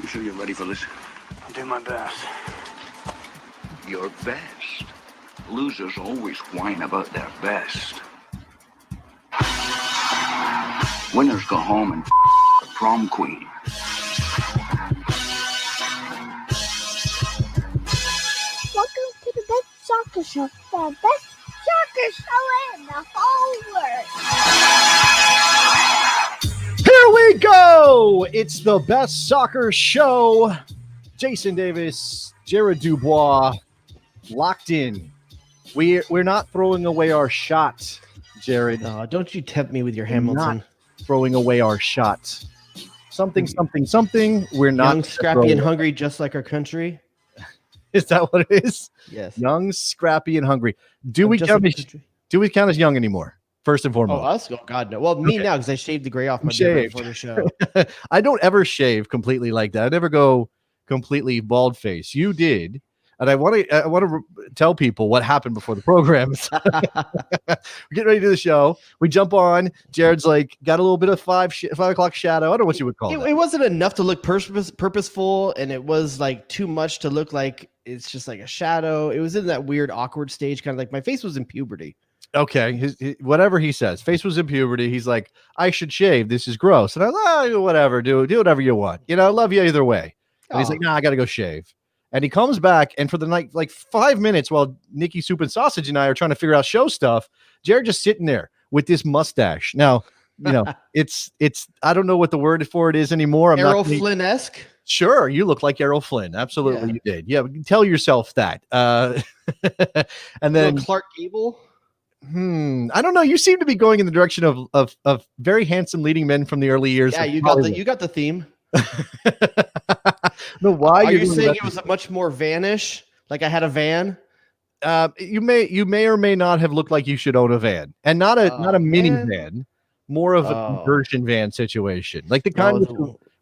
You sure you're ready for this? I'll do my best. Your best? Losers always whine about their best. Winners go home and the prom queen. Welcome to the best soccer show. The best soccer show in the whole world. Here we go. It's the best soccer show. Jason Davis, Jared Dubois, locked in. We're not throwing away our shot, Jared. No, don't you tempt me with your Hamilton. Not throwing away our shot. Something. We're not young, scrappy, and hungry, just like our country. Is that what it is? Yes. Young, scrappy, and hungry. Do we count as young anymore? First and foremost. Oh, us? Oh, God, no. Well, me now, because I shaved the gray off my beard before the show. I don't ever shave completely like that. I never go completely bald face. You did. And I want to tell people what happened before the program. We're getting ready to do the show. We jump on. Jared's like, got a little bit of 5 o'clock shadow. I don't know what you would call it. It wasn't enough to look purposeful, and it was like too much to look like it's just like a shadow. It was in that weird, awkward stage, kind of like my face was in puberty. Okay, whatever he says. Face was in puberty. He's like, I should shave. This is gross. And I was like, whatever. Do whatever you want. You know, I love you either way. And he's like, nah, I got to go shave. And he comes back, and for the night, like 5 minutes, while Nikki Soup and Sausage and I are trying to figure out show stuff, Jared just sitting there with this mustache. Now, you know, it's I don't know what the word for it is anymore. Errol Flynn-esque. Sure, you look like Errol Flynn. Absolutely, you did. Yeah, tell yourself that. And then Clark Gable. I don't know. You seem to be going in the direction of very handsome leading men from the early years. Yeah, you got the theme. No, why are you saying it was a much more vanish? Like I had a van? You may or may not have looked like you should own a van, and not a mini van, more of a conversion van situation, like the kind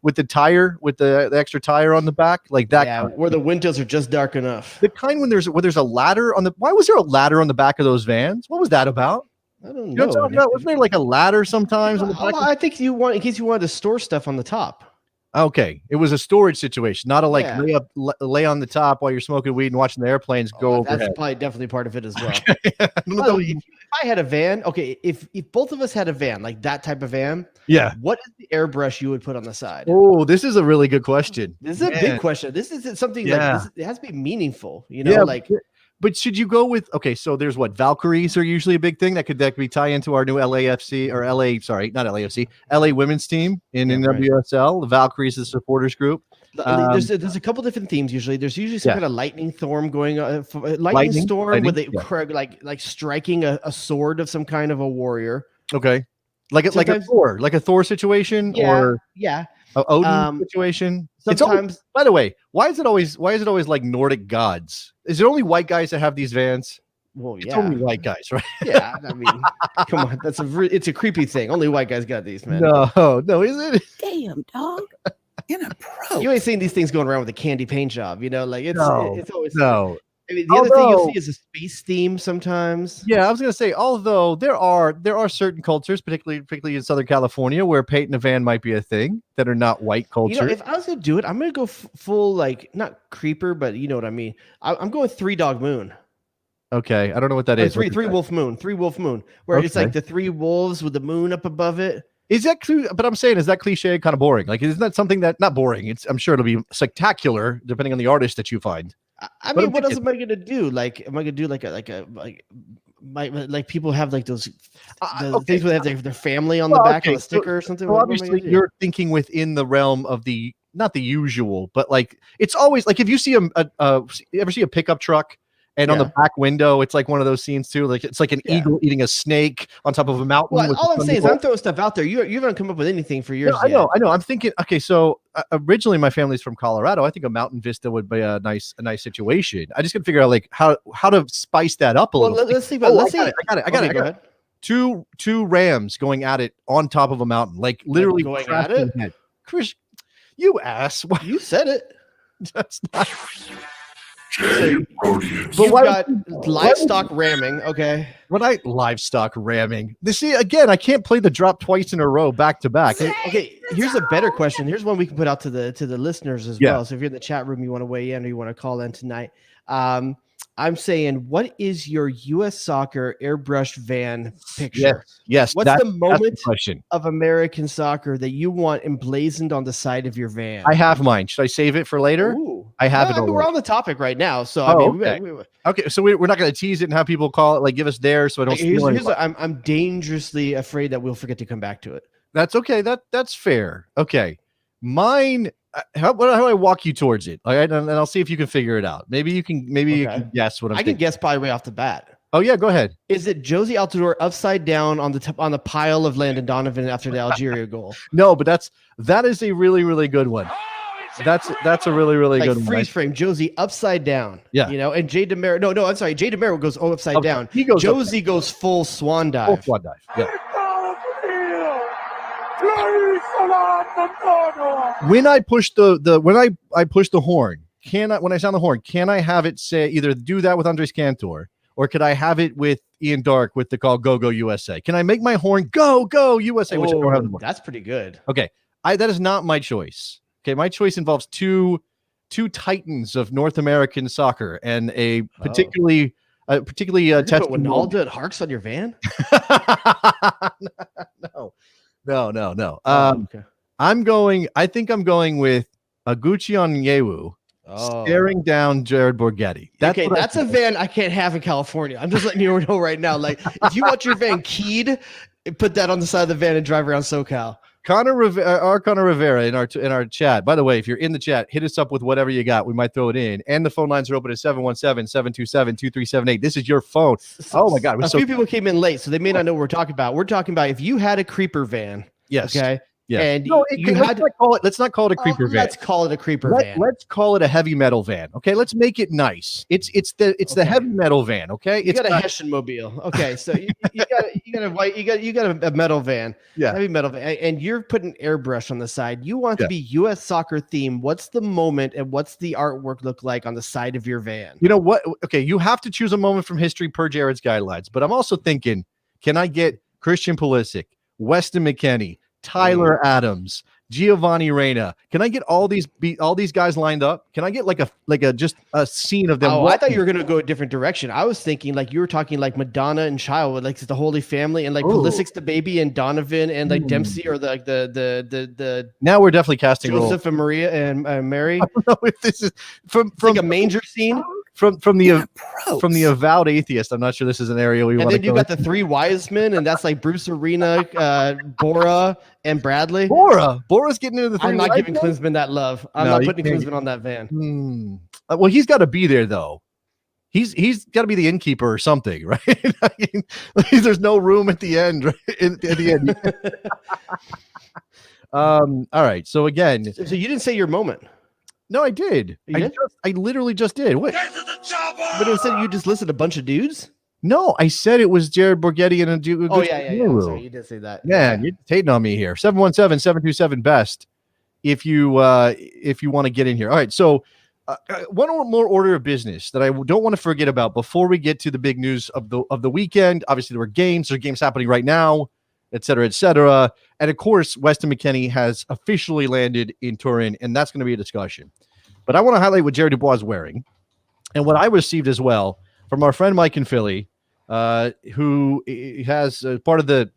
with the tire, with the extra tire on the back, like that. Yeah, where the windows are just dark enough. The kind where there's a ladder on the. Why was there a ladder on the back of those vans? What was that about? I don't know. You know what I'm talking about? Wasn't there like a ladder sometimes on the back? I think in case you wanted to store stuff on the top. Okay, it was a storage situation, not a lay on the top while you're smoking weed and watching the airplanes go overhead. That's probably definitely part of it as well. If I had a van, okay, if both of us had a van, like that type of van, yeah, what is the airbrush you would put on the side? Oh, this is a really good question. This is a big question. This is something like this, it has to be meaningful, you know, like. But should you go with so there's Valkyries are usually a big thing that could be tie into our new LA women's team in NWSL. The Valkyries is the supporters group. There's a couple different themes usually. There's usually some kind of lightning storm going on, lightning storm with like striking a sword of some kind of a warrior. Okay, like a Thor situation or a Odin situation. Sometimes, by the way, why is it always like Nordic gods? Is it only white guys that have these vans? Well, it's only white guys, right? Yeah, I mean, come on, it's a creepy thing. Only white guys got these, man. No, is it? Damn, dog. You ain't seen these things going around with a candy paint job, you know? Like it's always no. I mean, the other thing you'll see is a space theme sometimes. Yeah, I was gonna say, although there are certain cultures, particularly in Southern California, where painting a van might be a thing that are not white culture. You know, if I was gonna do it, I'm gonna go full like not creeper, but you know what I mean. I'm going 3 Dog Moon. Okay, I don't know what that is. 3 Wolf Moon, where it's like the 3 wolves with the moon up above it. Is that true? But I'm saying, is that cliche kind of boring? Like, isn't that something that not boring? I'm sure it'll be spectacular depending on the artist that you find. I mean, what else am I gonna do? Like, am I gonna do like people have like those things where they have their family on the back of a sticker or something? So obviously, you're thinking within the realm of not the usual, but like it's always like if you see you ever see a pickup truck and on the back window, it's like one of those scenes too. Like it's like an eagle eating a snake on top of a mountain. Well, all I'm saying is I'm throwing stuff out there. You haven't come up with anything for yours. No, I know. I'm thinking. Okay, so originally my family's from Colorado. I think a mountain vista would be a nice situation. I just got to figure out like how to spice that up a little. Let's see. Let's see. I got it. Go ahead. Two rams going at it on top of a mountain, like literally going at it. Chris, you ass! You said it. That's not. So, but you've got livestock ramming. Okay. Livestock ramming? See, again, I can't play the drop twice in a row back to back. Okay, here's a better question. Here's one we can put out to the listeners as well. So if you're in the chat room, you want to weigh in or you want to call in tonight. I'm saying, what is your U.S. Soccer airbrushed van picture? Yes. What's the moment of American soccer that you want emblazoned on the side of your van? I have mine. Should I save it for later? Ooh. I have it. We're on the topic right now, so okay. So we're not going to tease it and have people call it, like give us theirs, so I don't. I'm dangerously afraid that we'll forget to come back to it. That's okay. That's fair. Okay, mine. How do I walk you towards it? All right, and I'll see if you can figure it out. Maybe you can guess what I'm thinking. I can guess probably right off the bat. Oh yeah, go ahead. Is it Josie Altidore upside down on the pile of Landon Donovan after the Algeria goal? No, but that is a really, really good one. That's a really, really good one. Freeze frame, Josie upside down. Yeah. And Jay DeMero. No, I'm sorry. Jay DeMero goes upside down. Josie goes full swan dive. Full swan dive. Yeah. When I push the horn, when I sound the horn, can I have it say either do that with Andres Cantor, or could I have it with Ian Dark with the call "Go Go USA"? Can I make my horn "Go Go USA"? Which I don't have anymore. That's pretty good. Okay, that is not my choice. Okay, my choice involves two titans of North American soccer and a particularly tested. Ronaldo and Harks on your van? No. Okay. I think I'm going with Aguchi Onyewu staring down Jared Borghetti. That's a van I can't have in California. I'm just letting you know right now. Like, if you want your van keyed, put that on the side of the van and drive around SoCal. Connor Rivera in our chat. By the way, if you're in the chat, hit us up with whatever you got. We might throw it in. And the phone lines are open at 717-727-2378. This is your phone. Oh my God. A few people came in late, so they may not know what we're talking about. We're talking about if you had a creeper van. Yes. Okay. Yeah. And let's not call it a creeper van. Let's call it a creeper van. Let's call it a heavy metal van. Okay. Let's make it nice. It's the heavy metal van. Okay. It's got a Hessian mobile. Okay. So you got a metal van. Yeah. Heavy metal van. And you're putting airbrush on the side. You want to be U.S. soccer themed. What's the moment and what's the artwork look like on the side of your van? You know what? Okay. You have to choose a moment from history per Jared's guidelines, but I'm also thinking, can I get Christian Pulisic, Weston McKennie, Tyler Adams, Giovanni Reyna? Can I get all these guys lined up? Can I get like just a scene of them? Oh, I thought you were gonna go a different direction. I was thinking like you were talking like Madonna and Child, like the Holy Family, and like Pulisic's the baby and Donovan and like Dempsey or like the. Now we're definitely casting Joseph and Maria and Mary. I don't know if this is from like a manger scene. From the avowed atheist, I'm not sure this is an area we want to go. And then you got the three wise men, and that's like Bruce Arena, Bora, and Bradley. Bora's getting into the three. I'm not giving Klinsmann that love. I'm not putting Klinsmann on that van. Well, he's got to be there though. He's got to be the innkeeper or something, right? I mean, there's no room at the end. Right? At the end. All right. So again, so you didn't say your moment. No, I did. I literally just did. What? But instead, you just listed a bunch of dudes. No, I said it was Jared Borghetti and a dude. Oh yeah. Sorry, you did say that. Man, you're hating on me here. 717-727-BEST. If you want to get in here. All right. So one more order of business that I don't want to forget about before we get to the big news of the weekend. Obviously, there are games happening right now, et cetera, et cetera. And of course, Weston McKennie has officially landed in Turin, and that's going to be a discussion. But I want to highlight what Jared Dubois is wearing and what I received as well from our friend Mike in Philly, who has part of the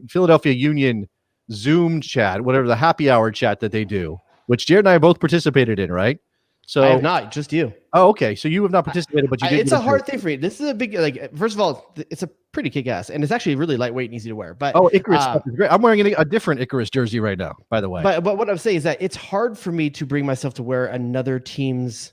Philadelphia Union Zoom chat, whatever the happy hour chat that they do, which Jared and I both participated in, right? So I have not, just you. Oh, okay. So you have not participated, but you did. It's a hard thing for me. This is a big, first of all, it's a pretty kick-ass, and it's actually really lightweight and easy to wear. But Icarus stuff is great. I'm wearing a different Icarus jersey right now, by the way. But what I'm saying is that it's hard for me to bring myself to wear another team's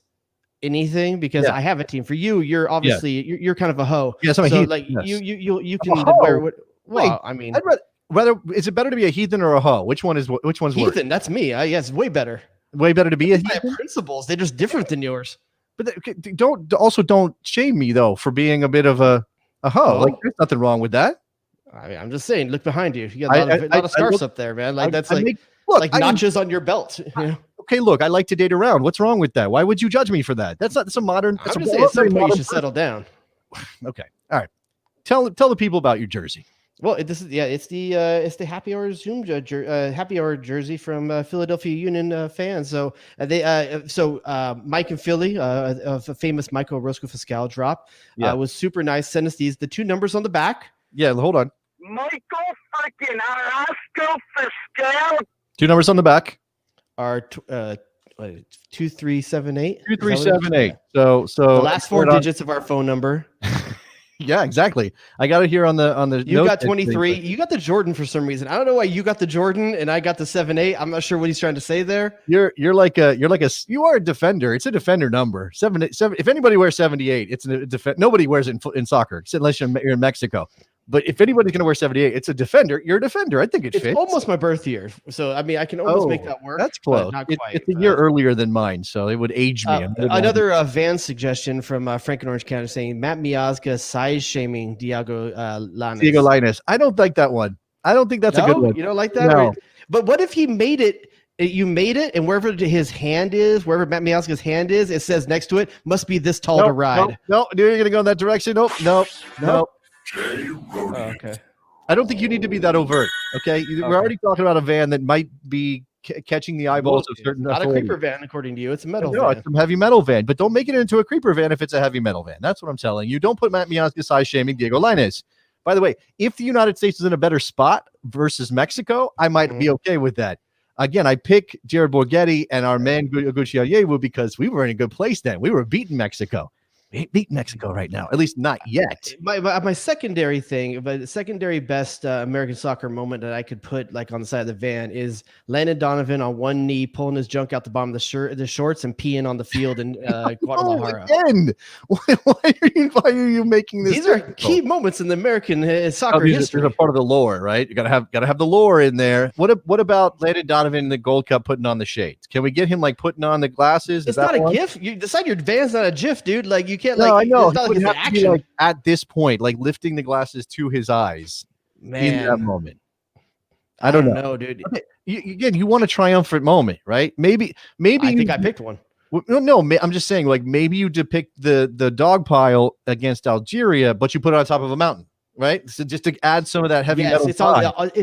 anything because I have a team. For you, you're obviously you're kind of a hoe. Yeah, so like you can wear what? Well, wait, I mean, I'd rather is it better to be a heathen or a hoe? Which one's worse? Heathen? That's me. Yes, way better. Way better to be a heathen. My principles, they're just different than yours. But don't shame me though for being a bit of a hoe. Like there's nothing wrong with that. I mean, I'm just saying. Look behind you. You got a lot of scarves up there, man. Like that's notches on your belt. You know? Okay, look, I like to date around. What's wrong with that? Why would you judge me for that? That's a modern. I'm just saying, at some point you should settle down. Okay, all right. Tell the people about your jersey. Well, it's the happy hour Zoom happy hour jersey from Philadelphia Union fans. So Mike and Philly of a famous Michael Roscoe Fiscal drop was super nice. Send us the 2 numbers on the back. Yeah, hold on. Michael freaking Roscoe Fiscal. 2 numbers on the back. Are 2378. 2378. So the last 4 digits of our phone number. Yeah, exactly. I got it here on the. You got 23. You got the Jordan for some reason. I don't know why you got the Jordan and I got the 78. I'm not sure what he's trying to say there. You are a defender. It's a defender number. 7. If anybody wears 78, it's a defender. Nobody wears it in soccer unless you're in Mexico. But if anybody's going to wear 78, it's a defender. You're a defender. I think it's fits. Almost my birth year. So, I mean, I can almost make that work. That's close. Not quite. It's a year earlier than mine, so it would age me. Another van suggestion from Frank in Orange County saying Matt Miazga size shaming Diego Lainez. Diego Lainez. I don't like that one. I don't think that's a good one. You don't like that? No. But what if he made it? You made it, and wherever his hand is, wherever Matt Miazga's hand is, it says next to it, must be this tall to ride. No, you're going to go in that direction. Nope. Okay. I don't think you need to be that overt. Okay, we're already talking about a van that might be catching the eyeballs of certain. Not a creeper van, according to you. It's a metal van. It's a heavy metal van, but don't make it into a creeper van if it's a heavy metal van. That's what I'm telling you. Don't put Matt Miazga size shaming Diego Lainez. By the way, if the United States is in a better spot versus Mexico, I might be okay with that. Again, I pick Jared Borghetti and our man Gucci because we were in a good place then. We were beating Mexico. We ain't beating Mexico right now, at least not yet. My secondary thing, but the secondary best American soccer moment that I could put like on the side of the van is Landon Donovan on one knee pulling his junk out the bottom of the shorts and peeing on the field in Guadalajara. Again, why are you making this? These are key moments in the American soccer history. These are part of the lore, right? You gotta have the lore in there. What about Landon Donovan in the Gold Cup putting on the shades? Can we get him like putting on the glasses? It's not a GIF. You decide your van's not a GIF, dude. Like you can't. No, I know. It's not like have to be like at this point, like lifting the glasses to his eyes in that moment. I don't know, dude. Okay. You want a triumphant moment, right? Maybe. I think I picked one. No, I'm just saying, like maybe you depict the dog pile against Algeria, but you put it on top of a mountain, right? So just to add some of that heavy metal. It's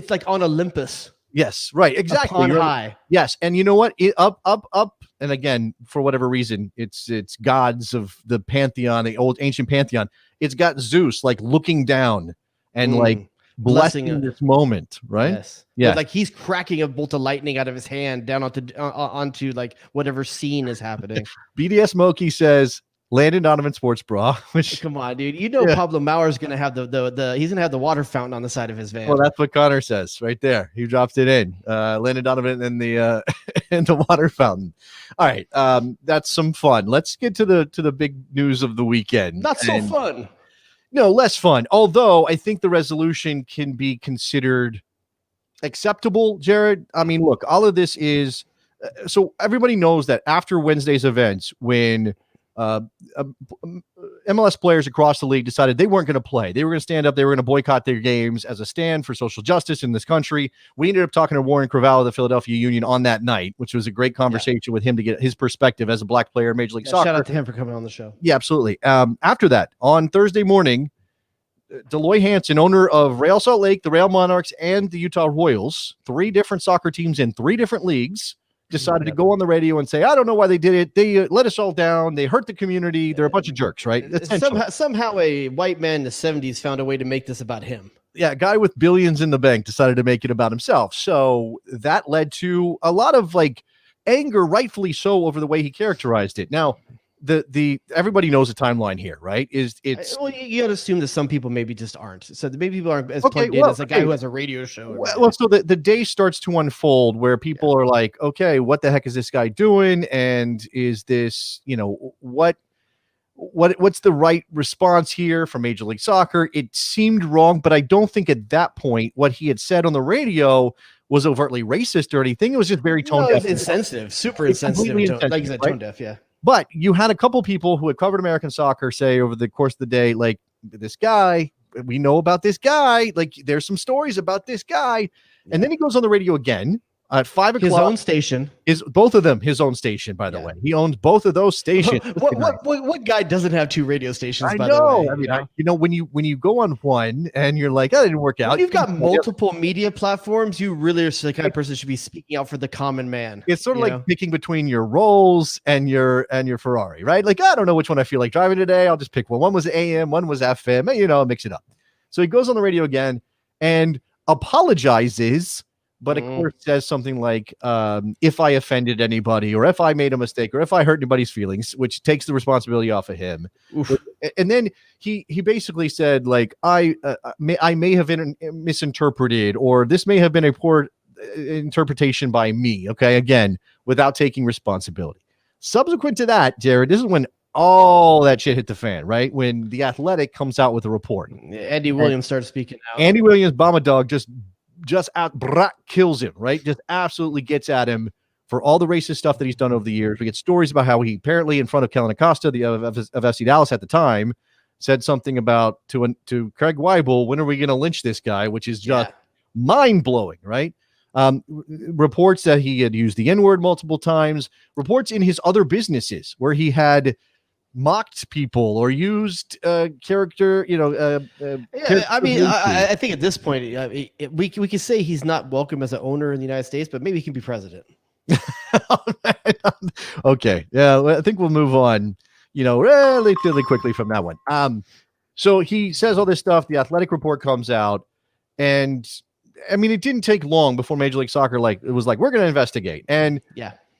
like on Olympus. Yes, right, exactly. Upon high. Yes, and you know what? Up. And again, for whatever reason, it's gods of the pantheon, the old ancient pantheon. It's got Zeus like looking down and like blessing this moment, right? Yes. Yeah. Like he's cracking a bolt of lightning out of his hand down onto like whatever scene is happening. BDS Moki says Landon Donovan sports bra. Which come on, dude. You know Pablo Mauer's gonna have he's gonna have the water fountain on the side of his van. Well, that's what Connor says right there. He dropped it in. Landon Donovan in the in the water fountain. All right, that's some fun. Let's get to the big news of the weekend. Not so fun. No, less fun. Although I think the resolution can be considered acceptable, Jared. I mean, look, all of this is so everybody knows that after Wednesday's events, when MLS players across the league decided they weren't going to play. They were going to stand up. They were going to boycott their games as a stand for social justice in this country. We ended up talking to Warren Crevallo of the Philadelphia Union on that night, which was a great conversation with him to get his perspective as a black player in Major League Soccer. Shout out to him for coming on the show. Yeah, absolutely. After that, on Thursday morning, Deloy Hansen, owner of Real Salt Lake, the Real Monarchs, and the Utah Royals, 3 different soccer teams in 3 different leagues, decided to go on the radio and say, I don't know why they did it. They let us all down. They hurt the community. They're a bunch of jerks, right? Somehow a white man in the 70s found a way to make this about him. Yeah, a guy with billions in the bank decided to make it about himself. So that led to a lot of like anger, rightfully so, over the way he characterized it. Now, the everybody knows the timeline here, right? Well, you gotta assume that some people maybe just aren't. So maybe people aren't as plugged in as a guy who has a radio show. Well, so the day starts to unfold where people are like, okay, what the heck is this guy doing? And is this, what's the right response here from Major League Soccer? It seemed wrong, but I don't think at that point what he had said on the radio was overtly racist or anything. It was just very tone deaf. It's insensitive, super insensitive. Like you said, tone deaf, yeah. But you had a couple people who had covered American soccer say over the course of the day, like, this guy, we know about this guy. Like, there's some stories about this guy. And then he goes on the radio again At 5 o'clock. His own station. Both of them his own station, by the way. He owns both of those stations. What guy doesn't have 2 radio stations? I by know. the way, I mean, when you go on one and you're like, that didn't work out. When you've got multiple media platforms, you really are the kind of person who should be speaking out for the common man. It's sort of like picking between your Rolls and your Ferrari, right? Like, I don't know which one I feel like driving today. I'll just pick one. One was AM, one was FM, mix it up. So he goes on the radio again and apologizes, but of course says something like, if I offended anybody, or if I made a mistake, or if I hurt anybody's feelings, which takes the responsibility off of him. Oof. And then he basically said, like, I may have been misinterpreted, or this may have been a poor interpretation by me. Okay, again, without taking responsibility. Subsequent to that, Jared, this is when all that shit hit the fan, right? When The Athletic comes out with a report. Andy Williams started speaking out. Andy Williams, Bomba Dog, just kills him, right? Just absolutely gets at him for all the racist stuff that he's done over the years. We get stories about how he apparently, in front of Kellen Acosta, of FC Dallas at the time, said something about to Craig Weibel, when are we going to lynch this guy? Which is just mind-blowing, right? Reports that he had used the N-word multiple times. Reports in his other businesses where he had mocked people or used character, I mean, I think at this point, we can say he's not welcome as an owner in the United States, but maybe he can be president. Okay, yeah, I think we'll move on, really quickly from that one. So he says all this stuff. The Athletic report comes out, and I mean, it didn't take long before Major League Soccer was like, we're going to investigate, and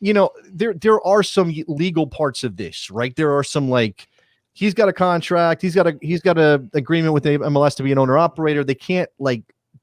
there are some legal parts of this, right? There are some, like, he's got a contract, he's got a agreement with the MLS to be an owner operator. They can't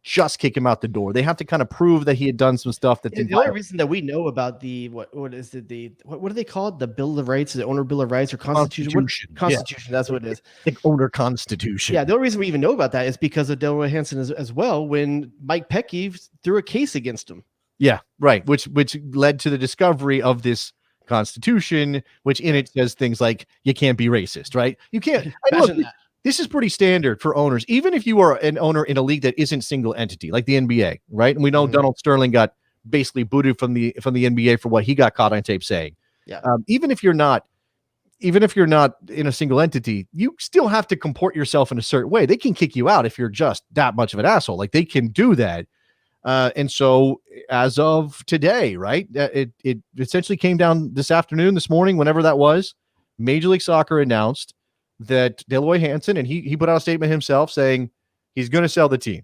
just kick him out the door. They have to kind of prove that he had done some stuff that the only reason that we know about the what do they call it? The Bill of Rights, the owner Bill of Rights, or Constitution? Constitution, that's what it is. I think owner Constitution. Yeah, the only reason we even know about that is because of Delroy Hansen as well, when Mike Pecky threw a case against him. Yeah, right. Which led to the discovery of this Constitution, which in it says things like you can't be racist, right? You can't. Look, this is pretty standard for owners, even if you are an owner in a league that isn't single entity, like the NBA, right? And we know Donald Sterling got basically booted from the NBA for what he got caught on tape saying. Yeah. Even if you're not in a single entity, you still have to comport yourself in a certain way. They can kick you out if you're just that much of an asshole. Like, they can do that. And so as of today, right, it essentially came down this morning, whenever that was, Major League Soccer announced that Delroy Hansen, and he put out a statement himself saying he's going to sell the team.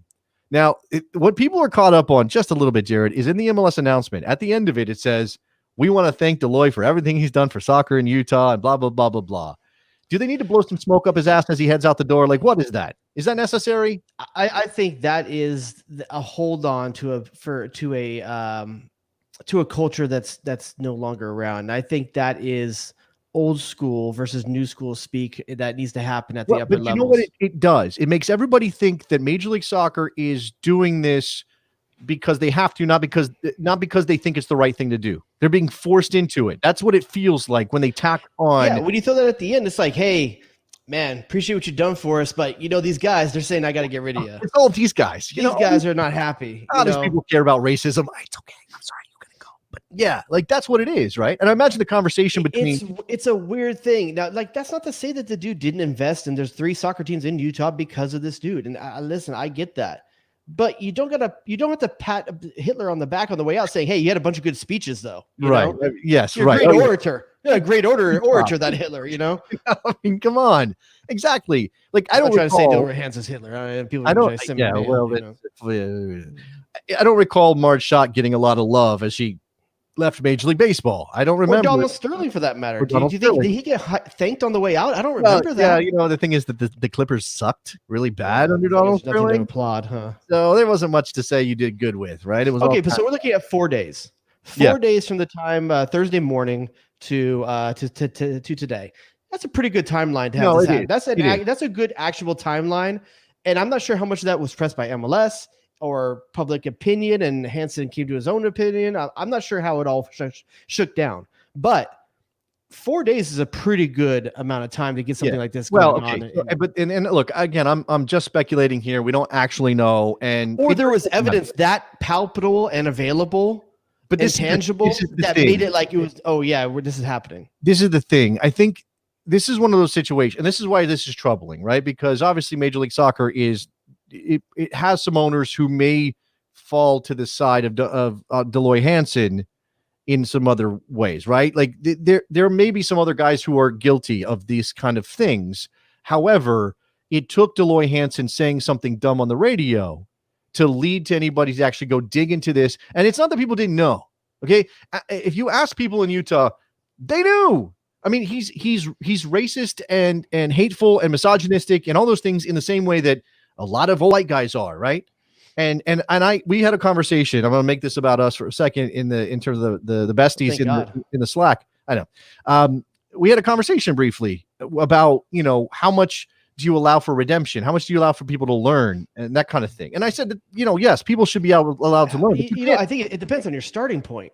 Now, what people are caught up on just a little bit, Jared, is in the MLS announcement. At the end of it, it says, we want to thank Delroy for everything he's done for soccer in Utah and blah, blah, blah, blah, blah. Do they need to blow some smoke up his ass as he heads out the door? Like, what is that? Is that necessary? I think that is a hold on to a culture that's no longer around. And I think that is old school versus new school speak that needs to happen at the upper levels. You know what it does? It makes everybody think that Major League Soccer is doing this because they have to, not because they think it's the right thing to do. They're being forced into it. That's what it feels like when they tack on. Yeah, when you throw that at the end, it's like, hey, man, appreciate what you've done for us, but these guys, they're saying I got to get rid of you. It's all these guys. These guys are not happy. These people care about racism. It's okay. I'm sorry, you're gonna go. But yeah, that's what it is, right? And I imagine the conversation between it's a weird thing. Now, that's not to say that the dude didn't invest, and there's 3 soccer teams in Utah because of this dude. And listen, I get that. But you don't have to pat Hitler on the back on the way out saying, hey, you had a bunch of good speeches, though. Right. Yes, you're right. a great orator. You're a great orator, that Hitler, I mean, come on. Exactly. Like, I don't try to say Delroy Hansen's Hitler. I don't recall Marge Schott getting a lot of love as she left Major League Baseball. I don't remember. Or Donald Sterling, for that matter. Do you think, did he get thanked on the way out? I don't remember that. Yeah, the thing is that the Clippers sucked really bad under Donald Sterling. Nothing to applaud, huh? So there wasn't much to say you did good with, right? It was okay. So we're looking at 4 days. 4 days from the time Thursday morning to today. That's a pretty good timeline to have this happen. That's a good actual timeline, and I'm not sure how much of that was pressed by MLS or public opinion, and Hansen came to his own opinion. I'm not sure how it all shook down, but 4 days is a pretty good amount of time to get something like this going on. But look, again, I'm just speculating here. We don't actually know, or there was evidence that palpable and available but intangible that made it like it was. Oh yeah, this is happening. This is the thing. I think this is one of those situations, and this is why this is troubling, right? Because obviously Major League Soccer it has some owners who may fall to the side of Deloy Hansen in some other ways, right? Like there may be some other guys who are guilty of these kind of things. However, it took Deloy Hansen saying something dumb on the radio to lead to anybody to actually go dig into this. And it's not that people didn't know. Okay. If you ask people in Utah, they knew. I mean, he's racist and hateful and misogynistic and all those things in the same way that a lot of white guys are, right? And we had a conversation. I'm going to make this about us for a second in terms of the besties in the Slack. I know. We had a conversation briefly about, how much do you allow for redemption? How much do you allow for people to learn and that kind of thing? And I said that, yes, people should be allowed to learn. I think it depends on your starting point.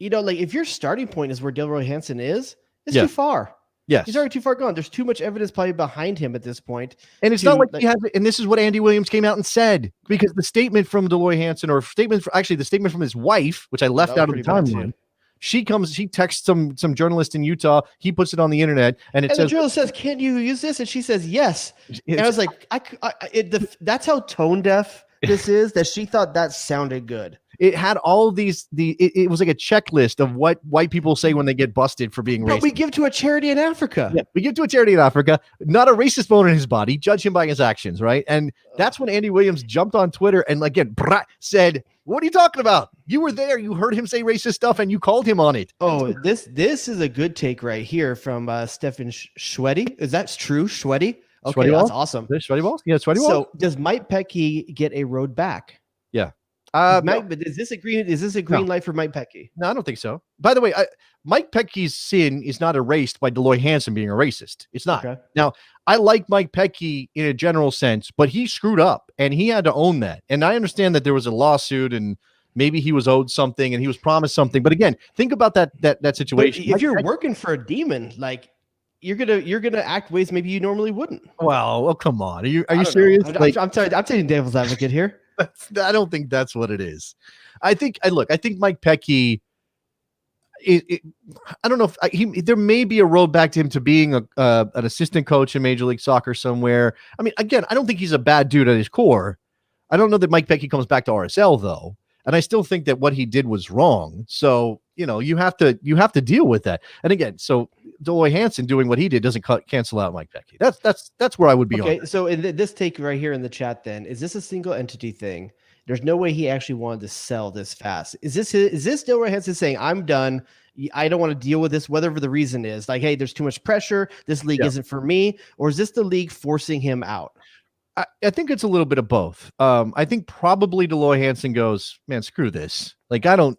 Like if your starting point is where Deloy Hansen is, it's too far. Yes. He's already too far gone. There's too much evidence probably behind him at this point. And it's not like he has, and this is what Andy Williams came out and said, because the statement from Deloy Hansen, or the statement from his wife, which I left out of the timeline, she texts some journalist in Utah. He puts it on the internet, and says, the journalist says, "Can you use this?" And she says, "Yes." And I was like, that's how tone deaf this is, that she thought that sounded good. It had all these, it was like a checklist of what white people say when they get busted for being racist. But we give to a charity in Africa. Yeah, we give to a charity in Africa, not a racist bone in his body. Judge him by his actions, right? And that's when Andy Williams jumped on Twitter and again said, "What are you talking about? You were there. You heard him say racist stuff and you called him on it." Oh, this is a good take right here from Stefan Schweddy. Is that true, Schweddy? Okay, Sweaty that's Balls? awesome. Sweaty Balls? Yeah, Sweaty Balls. So does Mike Pecky get a road back? Yeah. But is this a green light for Mike Pecky? No, I don't think so. By the way, Mike Pecky's sin is not erased by Deloy Hansen being a racist. It's not. Okay. Now, I like Mike Pecky in a general sense, but he screwed up and he had to own that. And I understand that there was a lawsuit and maybe he was owed something and he was promised something. But again, think about that situation. But if you're working for a demon, like you're gonna act ways maybe you normally wouldn't. Well, come on. Are you serious? I'm taking devil's advocate here. I don't think that's what it is. I think Mike Pecky. I don't know if there may be a road back to him to being an assistant coach in Major League Soccer somewhere. I mean, again, I don't think he's a bad dude at his core. I don't know that Mike Pecky comes back to RSL though, and I still think that what he did was wrong. So you have to deal with that. And again, so Deloy Hansen doing what he did doesn't cancel out Mike Pecky. That's where I would be. Okay, so in this take right here in the chat, then is this a single entity thing? There's no way he actually wanted to sell this fast. Is this Deloy Hansen saying, "I'm done. I don't want to deal with this," whatever the reason is? Like, hey, there's too much pressure. This league isn't for me, or is this the league forcing him out? I think it's a little bit of both. I think probably Deloy Hansen goes, "Man, screw this. Like, I don't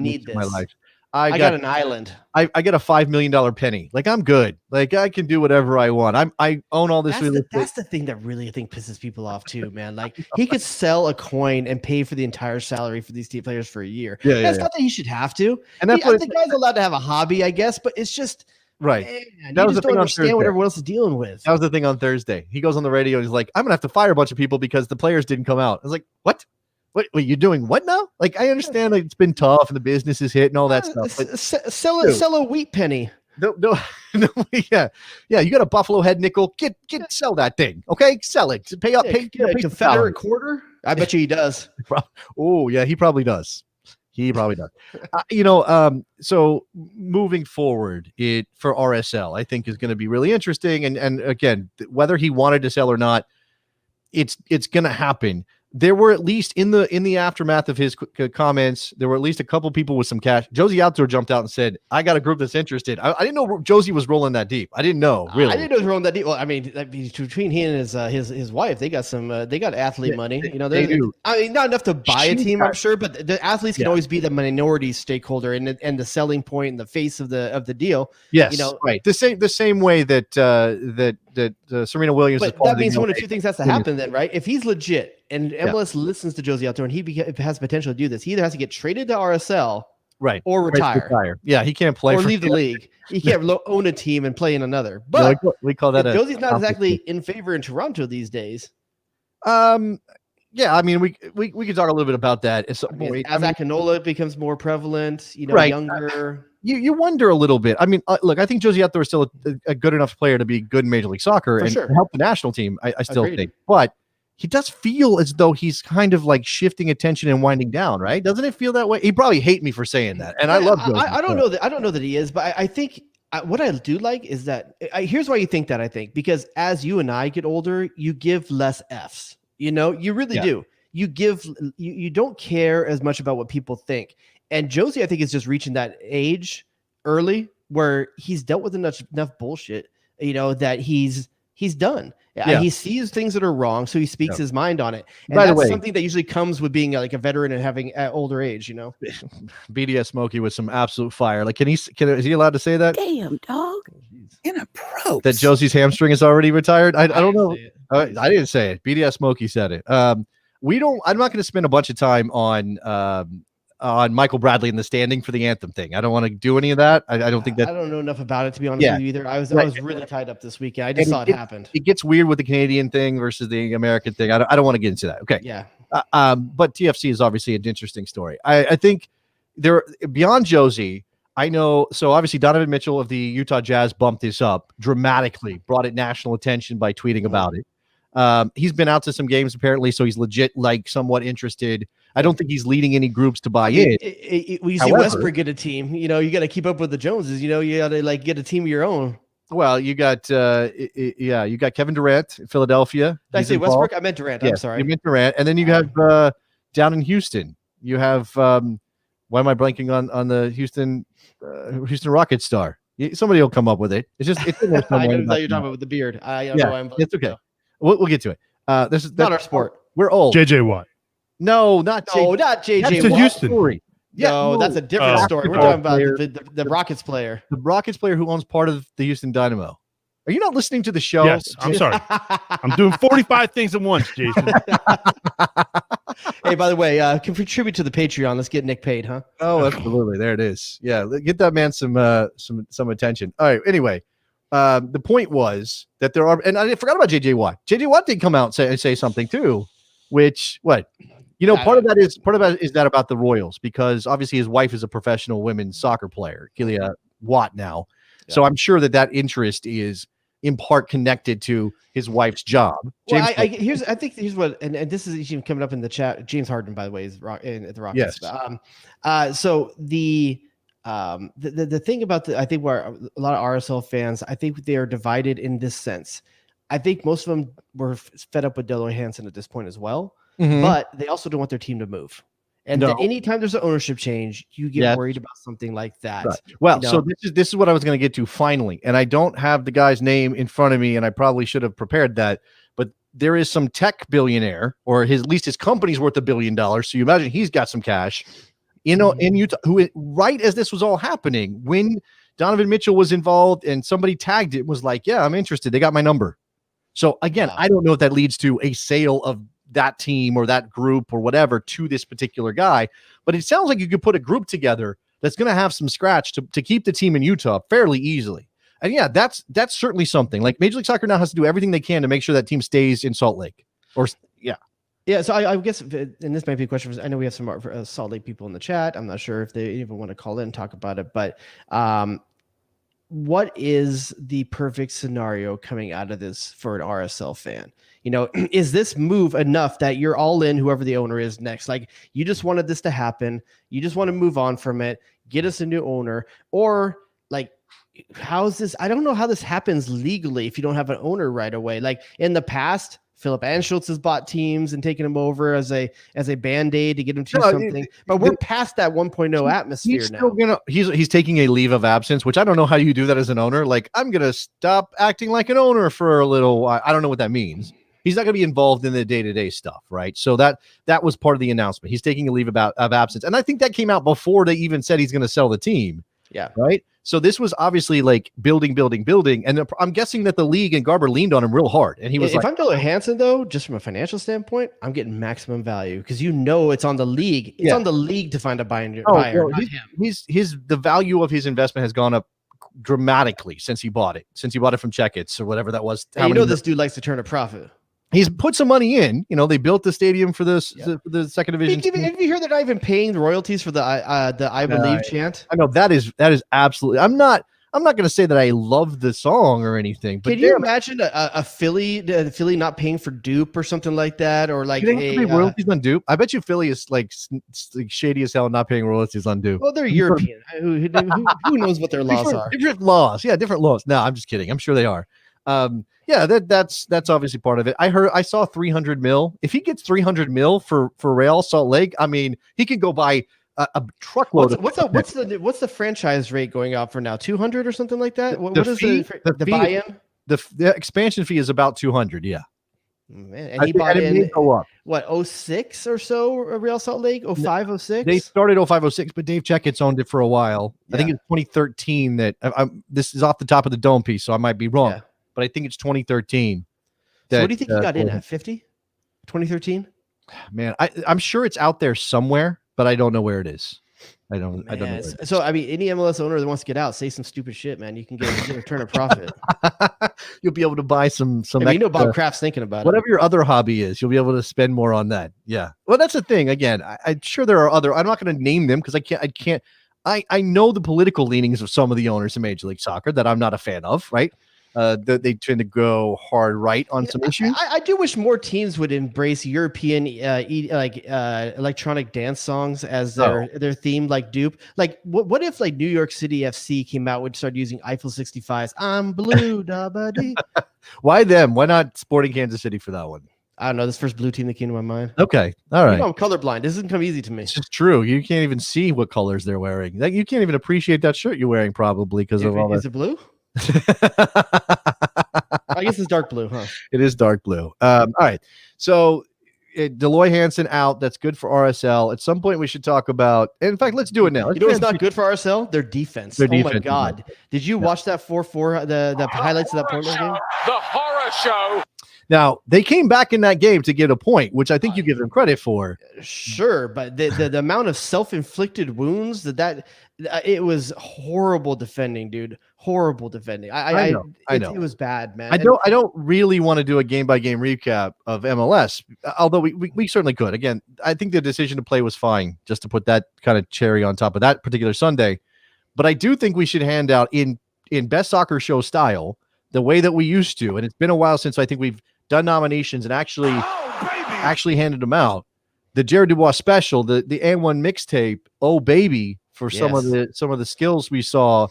need this in my life. I got an island. I get a $5 million penny. Like, I'm good. Like, I can do whatever I want. I own all this real estate." That's the thing that really I think pisses people off too, man. Like, he could sell a coin and pay for the entire salary for these team players for a year. That's not that he should have to. And I think the guy's allowed to have a hobby, I guess, but it's just right. Man, that was the thing. Don't understand what everyone else is dealing with. That was the thing on Thursday. He goes on the radio and he's like, "I'm gonna have to fire a bunch of people because the players didn't come out." I was like, "What? What you're doing? What now?" Like, I understand it's been tough and the business is hit and all that stuff. But sell a wheat penny. No, yeah. You got a Buffalo head nickel. Sell that thing. Okay, sell it. Pay up. Pay a Confederate quarter. I bet you he does. Oh yeah, he probably does. So moving forward, for RSL, I think is going to be really interesting. And again, whether he wanted to sell or not, it's going to happen. There were at least in the aftermath of his comments, there were at least a couple people with some cash. Josie Outdoor jumped out and said, "I got a group that's interested." I didn't know Josie was rolling that deep. I didn't know, really. I didn't know he was rolling that deep. Well, I mean, between he and his wife, they got some they got athlete money. They do. I mean, not enough to buy a team, I'm sure, but the athletes can always be the minority stakeholder and the selling point and the face of the deal. Yes, right. The same way that Serena Williams. But that means one of two things has to happen then, right? If he's legit and MLS listens to Josie Outdoor and he has potential to do this, he either has to get traded to RSL, right, or retire. Yeah, he can't play or leave the league. He can't own a team and play in another. But we call that. Josie's not exactly in favor in Toronto these days. Yeah, I mean, we can talk a little bit about that at some point. As Akinola becomes more prevalent, right. younger. You wonder a little bit. I mean, look, I think Josie Altidore is still a good enough player to be good in Major League Soccer and help the national team. I still think, but he does feel as though he's kind of like shifting attention and winding down, right? Doesn't it feel that way? He probably hate me for saying that, and I love Josie. I don't know that. I don't know that he is, but I think what I do like is that here's why you think that. I think because as you and I get older, you give less Fs. You really do. You don't care as much about what people think. And Josie, I think, is just reaching that age early where he's dealt with enough bullshit, that he's done. Yeah. He sees things that are wrong, so he speaks his mind on it. And By the way, something that usually comes with being like a veteran and having at older age, BDS Smokey with some absolute fire. Like, is he allowed to say that? Damn, dog. Inappropriate. That Josie's hamstring is already retired? I don't know. I didn't say it. BDS Smokey said it. I'm not going to spend a bunch of time on Michael Bradley in the standing for the anthem thing. I don't want to do any of that. I don't think that. I don't know enough about it, to be honest with you either. I was really tied up this weekend. I just saw it happened. It gets weird with the Canadian thing versus the American thing. I don't want to get into that. Okay. Yeah. But TFC is obviously an interesting story. I think there beyond Josie, I know. So obviously Donovan Mitchell of the Utah Jazz bumped this up dramatically, brought it national attention by tweeting about it. He's been out to some games apparently, so he's legit like somewhat interested. I don't think he's leading any groups to buy in. When you see Westbrook get a team, you got to keep up with the Joneses. You got to like get a team of your own. Well, you got you got Kevin Durant in Philadelphia. Did I say Westbrook? I meant Durant. I'm sorry. You meant Durant, and then you have down in Houston. You have why am I blanking on the Houston Rockets star? Somebody will come up with it. It's in there somewhere. I know you're talking about with the beard. I know I'm. It's okay. We'll get to it. This is not our sport. We're old. JJ Watt. No, not JJ. Not JJ. That's a Houston story. No, that's a different story. We're talking about the Rockets player. The Rockets player who owns part of the Houston Dynamo. Are you not listening to the show? Yes, I'm sorry. I'm doing 45 things at once, Jason. Hey, by the way, contribute to the Patreon. Let's get Nick paid, huh? Oh, absolutely. There it is. Yeah, get that man some attention. All right. Anyway, the point was that there are, and I forgot about JJ Watt. JJ Watt did come out and say something too, which part of that is that about the Royals, because obviously his wife is a professional women's soccer player, Kelia Watt now. Yeah. So I'm sure that interest is in part connected to his wife's job. Well, I think here's what, and this is even coming up in the chat. James Harden, by the way, is at the Rockets. Yes. So the thing about I think where a lot of RSL fans, I think they are divided in this sense. I think most of them were fed up with Delo Hansen at this point as well, but they also don't want their team to move. And anytime there's an ownership change, you get worried about something like that. Right. Well, so this is what I was going to get to finally, and I don't have the guy's name in front of me, and I probably should have prepared that. But there is some tech billionaire, or at least his company's worth $1 billion. So you imagine he's got some cash, in Utah, who right as this was all happening, when Donovan Mitchell was involved and somebody tagged it, was like, "Yeah, I'm interested. They got my number." So again, I don't know if that leads to a sale of that team or that group or whatever to this particular guy, but it sounds like you could put a group together that's going to have some scratch to keep the team in Utah fairly easily. And yeah, that's certainly something. Like Major League Soccer now has to do everything they can to make sure that team stays in Salt Lake. Yeah. So I guess, and this might be a question for, I know we have some Salt Lake people in the chat. I'm not sure if they even want to call in and talk about it, but what is the perfect scenario coming out of this for an RSL fan? Is this move enough that you're all in, whoever the owner is next? Like, you just wanted this to happen. You just want to move on from it, get us a new owner, or like, how's this? I don't know how this happens legally if you don't have an owner right away. Like in the past, Philip Anschutz has bought teams and taken them over as a band-aid to get them to something. But we're past that 1.0 atmosphere now. He's taking a leave of absence, which I don't know how you do that as an owner. Like, I'm going to stop acting like an owner for a little while. I don't know what that means. He's not going to be involved in the day-to-day stuff, right? So that was part of the announcement. He's taking a leave of absence. And I think that came out before they even said he's going to sell the team. Yeah. Right? So this was obviously like building. And I'm guessing that the league and Garber leaned on him real hard. And he was if I'm Delo Hansen, though, just from a financial standpoint, I'm getting maximum value because it's on the league. It's on the league to find a buyer, not him. The value of his investment has gone up dramatically since he bought it from Check-Its or whatever that was. This dude likes to turn a profit. he's put some money in. They built the stadium for this for the second division. Have you heard they're not even paying the royalties for the I believe chant? I know that is absolutely. I'm not going to say that I love the song or anything. But can you imagine a Philly not paying for dupe or something like that, or like royalties on dupe? I bet you Philly is like shady as hell, not paying royalties on dupe. Well, they're European. Who knows what their laws are? Different laws. Yeah, different laws. No, I'm just kidding. I'm sure they are. Yeah, that's obviously part of it. I saw 300 mil. If he gets 300 mil for Real Salt Lake, I mean, he could go buy a truckload. What's the franchise rate going out for now? 200 or something like that? What is the buy-in? The expansion fee is about 200. Yeah. Man, and he bought in what 06 or so, Real Salt Lake 05, 06? They started 05, 06, but Dave Checkett's owned it for a while. Yeah. I think it's 2013 that this is off the top of the dome piece, so I might be wrong. Yeah. But I think it's 2013. So what do you think he got in at 50? 2013? Man, I'm sure it's out there somewhere, but I don't know where it is. I don't know. So I mean, any MLS owner that wants to get out, say some stupid shit, man. You can get a return of profit. You'll be able to buy some. Bob Kraft's thinking about whatever your other hobby is. You'll be able to spend more on that. Yeah. Well, that's the thing. Again, I'm sure there are other. I'm not going to name them because I can't. I know the political leanings of some of the owners in Major League Soccer that I'm not a fan of. Right. They tend to go hard right on some issues. I do wish more teams would embrace European electronic dance songs as their theme, like dupe. Like what if like New York City FC came out and started using Eiffel 65's "I'm Blue Da-ba-dee"? Why them? Why not Sporting Kansas City for that one? I don't know. This first blue team that came to my mind. Okay, all right. I'm colorblind. This doesn't come easy to me. It's just true. You can't even see what colors they're wearing. You can't even appreciate that shirt you're wearing probably because of all that. Is it blue? I guess it's dark blue, huh? It is dark blue. All right. So Deloy Hansen out. That's good for RSL. At some point, we should talk about. In fact, let's do it now. You know what's not good for RSL? Their defense. Oh my God! Did you watch that 4-4? The highlights of that Portland game? The horror show. Now they came back in that game to get a point, which I think you give them credit for. Sure, but the amount of self-inflicted wounds that it was horrible defending, dude. Horrible defending. I know. It was bad, man. I don't really want to do a game-by-game recap of MLS, although we certainly could. Again, I think the decision to play was fine, just to put that kind of cherry on top of that particular Sunday. But I do think we should hand out in Best Soccer Show style, the way that we used to, and it's been a while since I think we've done nominations and actually handed them out. The Jared Dubois special, the N1 mixtape, "Oh Baby," for some of the skills we saw.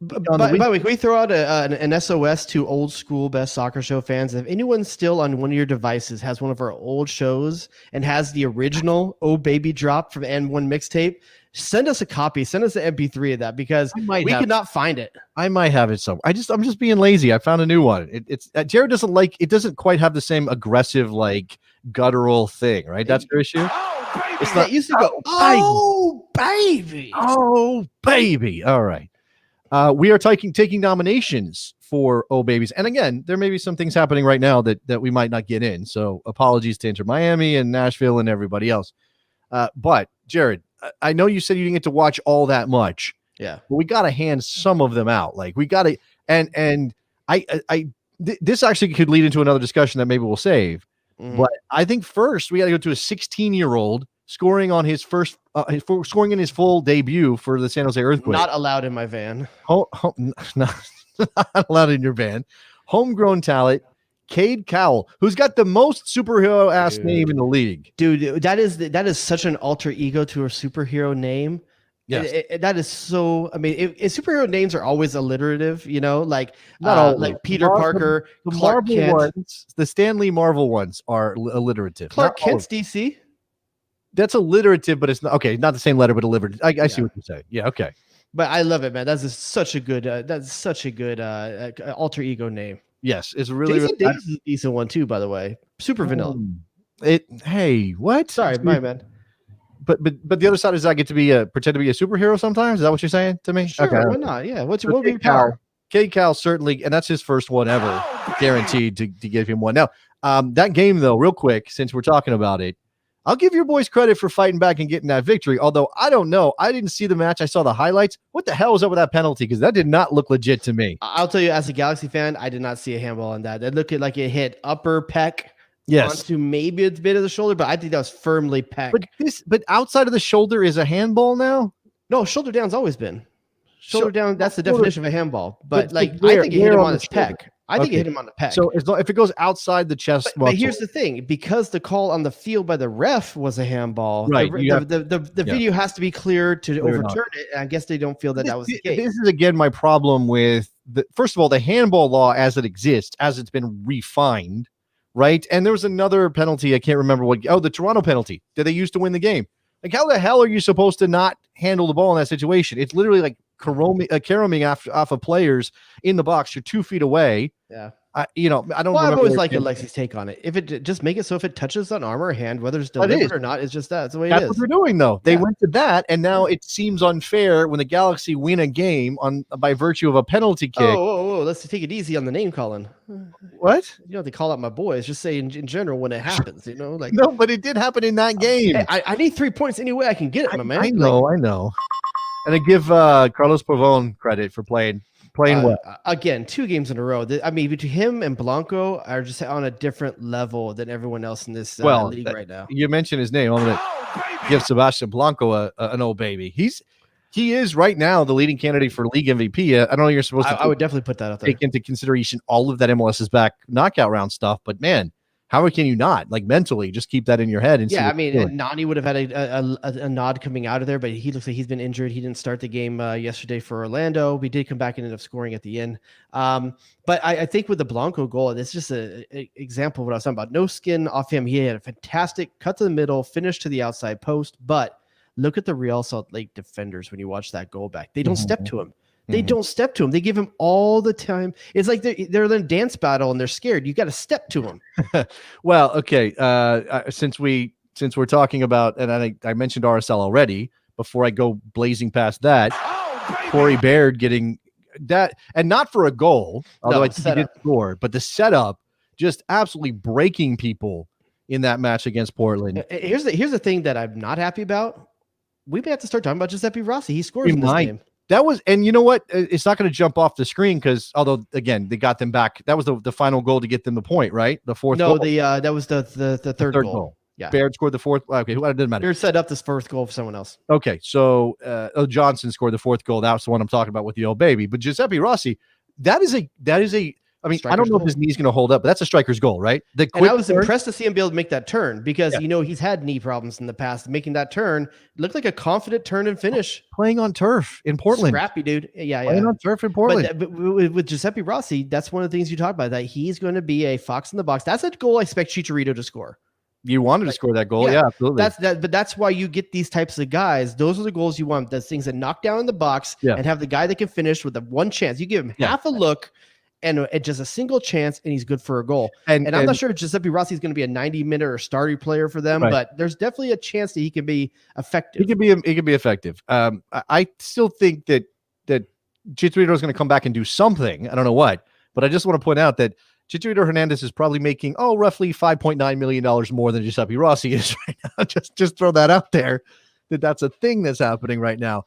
By the way, can we throw out an SOS to old school Best Soccer Show fans? If anyone still on one of your devices has one of our old shows and has the original "Oh Baby" drop from N1 mixtape, send us a copy. Send us an MP3 of that because we could not find it. I might have it somewhere. I'm just being lazy. I found a new one. It's Jared doesn't like. It doesn't quite have the same aggressive, like guttural thing, right? That's your issue. It's not. It used to go, "Oh baby, oh baby." All right. We are taking nominations for "Oh Babies," and again, there may be some things happening right now that we might not get in. So apologies to Inter Miami and Nashville and everybody else. But Jared, I know you said you didn't get to watch all that much. Yeah, but we got to hand some of them out. Like we got to, and this actually could lead into another discussion that maybe we'll save. But I think first we got to go to a 16-year-old scoring on his first, scoring in his full debut for the San Jose Earthquake. Not allowed in my van. Not allowed in your van. Homegrown talent, Cade Cowell, who's got the most superhero ass name in the league. Dude, that is such an alter ego to a superhero name. Yes. That is so. I mean, superhero names are always alliterative, like like Peter Parker, the Clark Marvel Kent. ones, the Stanley Marvel ones are alliterative. Clark Kent's DC. That's alliterative, but it's not okay. Not the same letter, but alliterative. I see what you're saying. Yeah, okay. But I love it, man. That's such a good. Alter ego name. Yes, it's really. Jason Davis is a decent one too, by the way. Super vanilla. Hey, what? Sorry, my man. But the other side is I get to pretend to be a superhero sometimes. Is that what you're saying to me? Sure, why not? Yeah. What would be your power? Cade Cowell certainly, and that's his first one ever, guaranteed to give him one. Now, that game though, real quick, since we're talking about it, I'll give your boys credit for fighting back and getting that victory. Although I don't know, I didn't see the match. I saw the highlights. What the hell was up with that penalty? Because that did not look legit to me. I'll tell you, as a Galaxy fan, I did not see a handball on that. That looked like it hit upper pec Yes. onto maybe a bit of the shoulder, but I think that was firmly pec. But outside of the shoulder is a handball now. No, shoulder down's always been. Shoulder down, that's the definition of a handball. But like, where- I think it hit where him on on the his shoulder? pec. I think it Okay. hit him on the pec. So if it goes outside the chest, but here's the thing: because the call on the field by the ref was a handball, Right, you have- the yeah. video has to be cleared to Cleared overturn it. And I guess they don't feel that that was the case. This is again my problem with first of all, the handball law as it exists, as it's been refined, right? And there was another penalty, I can't remember the Toronto penalty that they used to win the game. Like, how the hell are you supposed to not handle the ball in that situation? It's literally like caroming off of players in the box. You're 2 feet away. Yeah. I don't Well, I've remember always where liked it- Alexi's take on it. If it just make it so if it touches an arm or hand, whether it's delivered or not, it's just that. It's the way That's it what is. they're doing, though. They Yeah. went to that, and now it seems unfair when the Galaxy win a game by virtue of a penalty kick. Oh, let's take it easy on the name calling. What? You don't have to call out my boys. Just say in general when it happens. Like No, but it did happen in that game. hey, I need 3 points any way I can get it, my man. I know. And I give Carlos Pavón credit for playing well. Again, 2 games in a row. I mean, between him and Blanco are just on a different level than everyone else in this league right now. You mentioned his name. I'm going to give Sebastian Blanco an old baby. He is right now the leading candidate for league MVP. I don't know you're supposed to. I would definitely put that out there. Take into consideration all of that MLS is back knockout round stuff, but man, how can you not mentally just keep that in your head? And see Yeah, I what mean, you're doing? Nani would have had a nod coming out of there, but he looks like he's been injured. He didn't start the game yesterday for Orlando. We did come back and ended up scoring at the end. But I think with the Blanco goal, it's just an example of what I was talking about. No skin off him. He had a fantastic cut to the middle, finish to the outside post. But look at the Real Salt Lake defenders when you watch that goal back. They don't step to him. They don't step to him. They give him all the time. It's like they're in a dance battle and they're scared. You got to step to him. Well, okay. Since we're talking about, and I mentioned RSL already, before I go blazing past that, Corey Baird getting that, and not for a goal, although I think he did score, but the setup just absolutely breaking people in that match against Portland. Here's the thing that I'm not happy about. We may have to start talking about Giuseppe Rossi. He scores in this game. That was, and you know what? It's not going to jump off the screen because, although again they got them back. That was the final goal to get them the point, right? The fourth. No, goal. that was the third goal. Yeah, Baird scored the fourth. Okay, it didn't matter. Baird set up this first goal for someone else. Okay, so Johnson scored the fourth goal. That was the one I'm talking about with the old baby. But Giuseppe Rossi, that is a. I mean, I don't know if his knee's going to hold up, but that's a striker's goal, right? And I was impressed to see him be able to make that turn because, he's had knee problems in the past. Making that turn looked like a confident turn and finish. Playing on turf in Portland. Scrappy, dude. Yeah. Playing on turf in Portland. But with Giuseppe Rossi, that's one of the things you talk about, that he's going to be a fox in the box. That's a goal I expect Chicharito to score. You wanted to score that goal. Yeah, absolutely. But that's why you get these types of guys. Those are the goals you want. Those things that knock down in the box and have the guy that can finish with the one chance. You give him half a look and just a single chance, and he's good for a goal. And I'm not sure if Giuseppe Rossi is going to be a 90-minute or starting player for them, but there's definitely a chance that he can be effective. He can be effective. I still think that Chicharito is going to come back and do something. I don't know what, but I just want to point out that Chicharito Hernandez is probably making roughly $5.9 million more than Giuseppe Rossi is right now. Just throw that out there. That's a thing that's happening right now.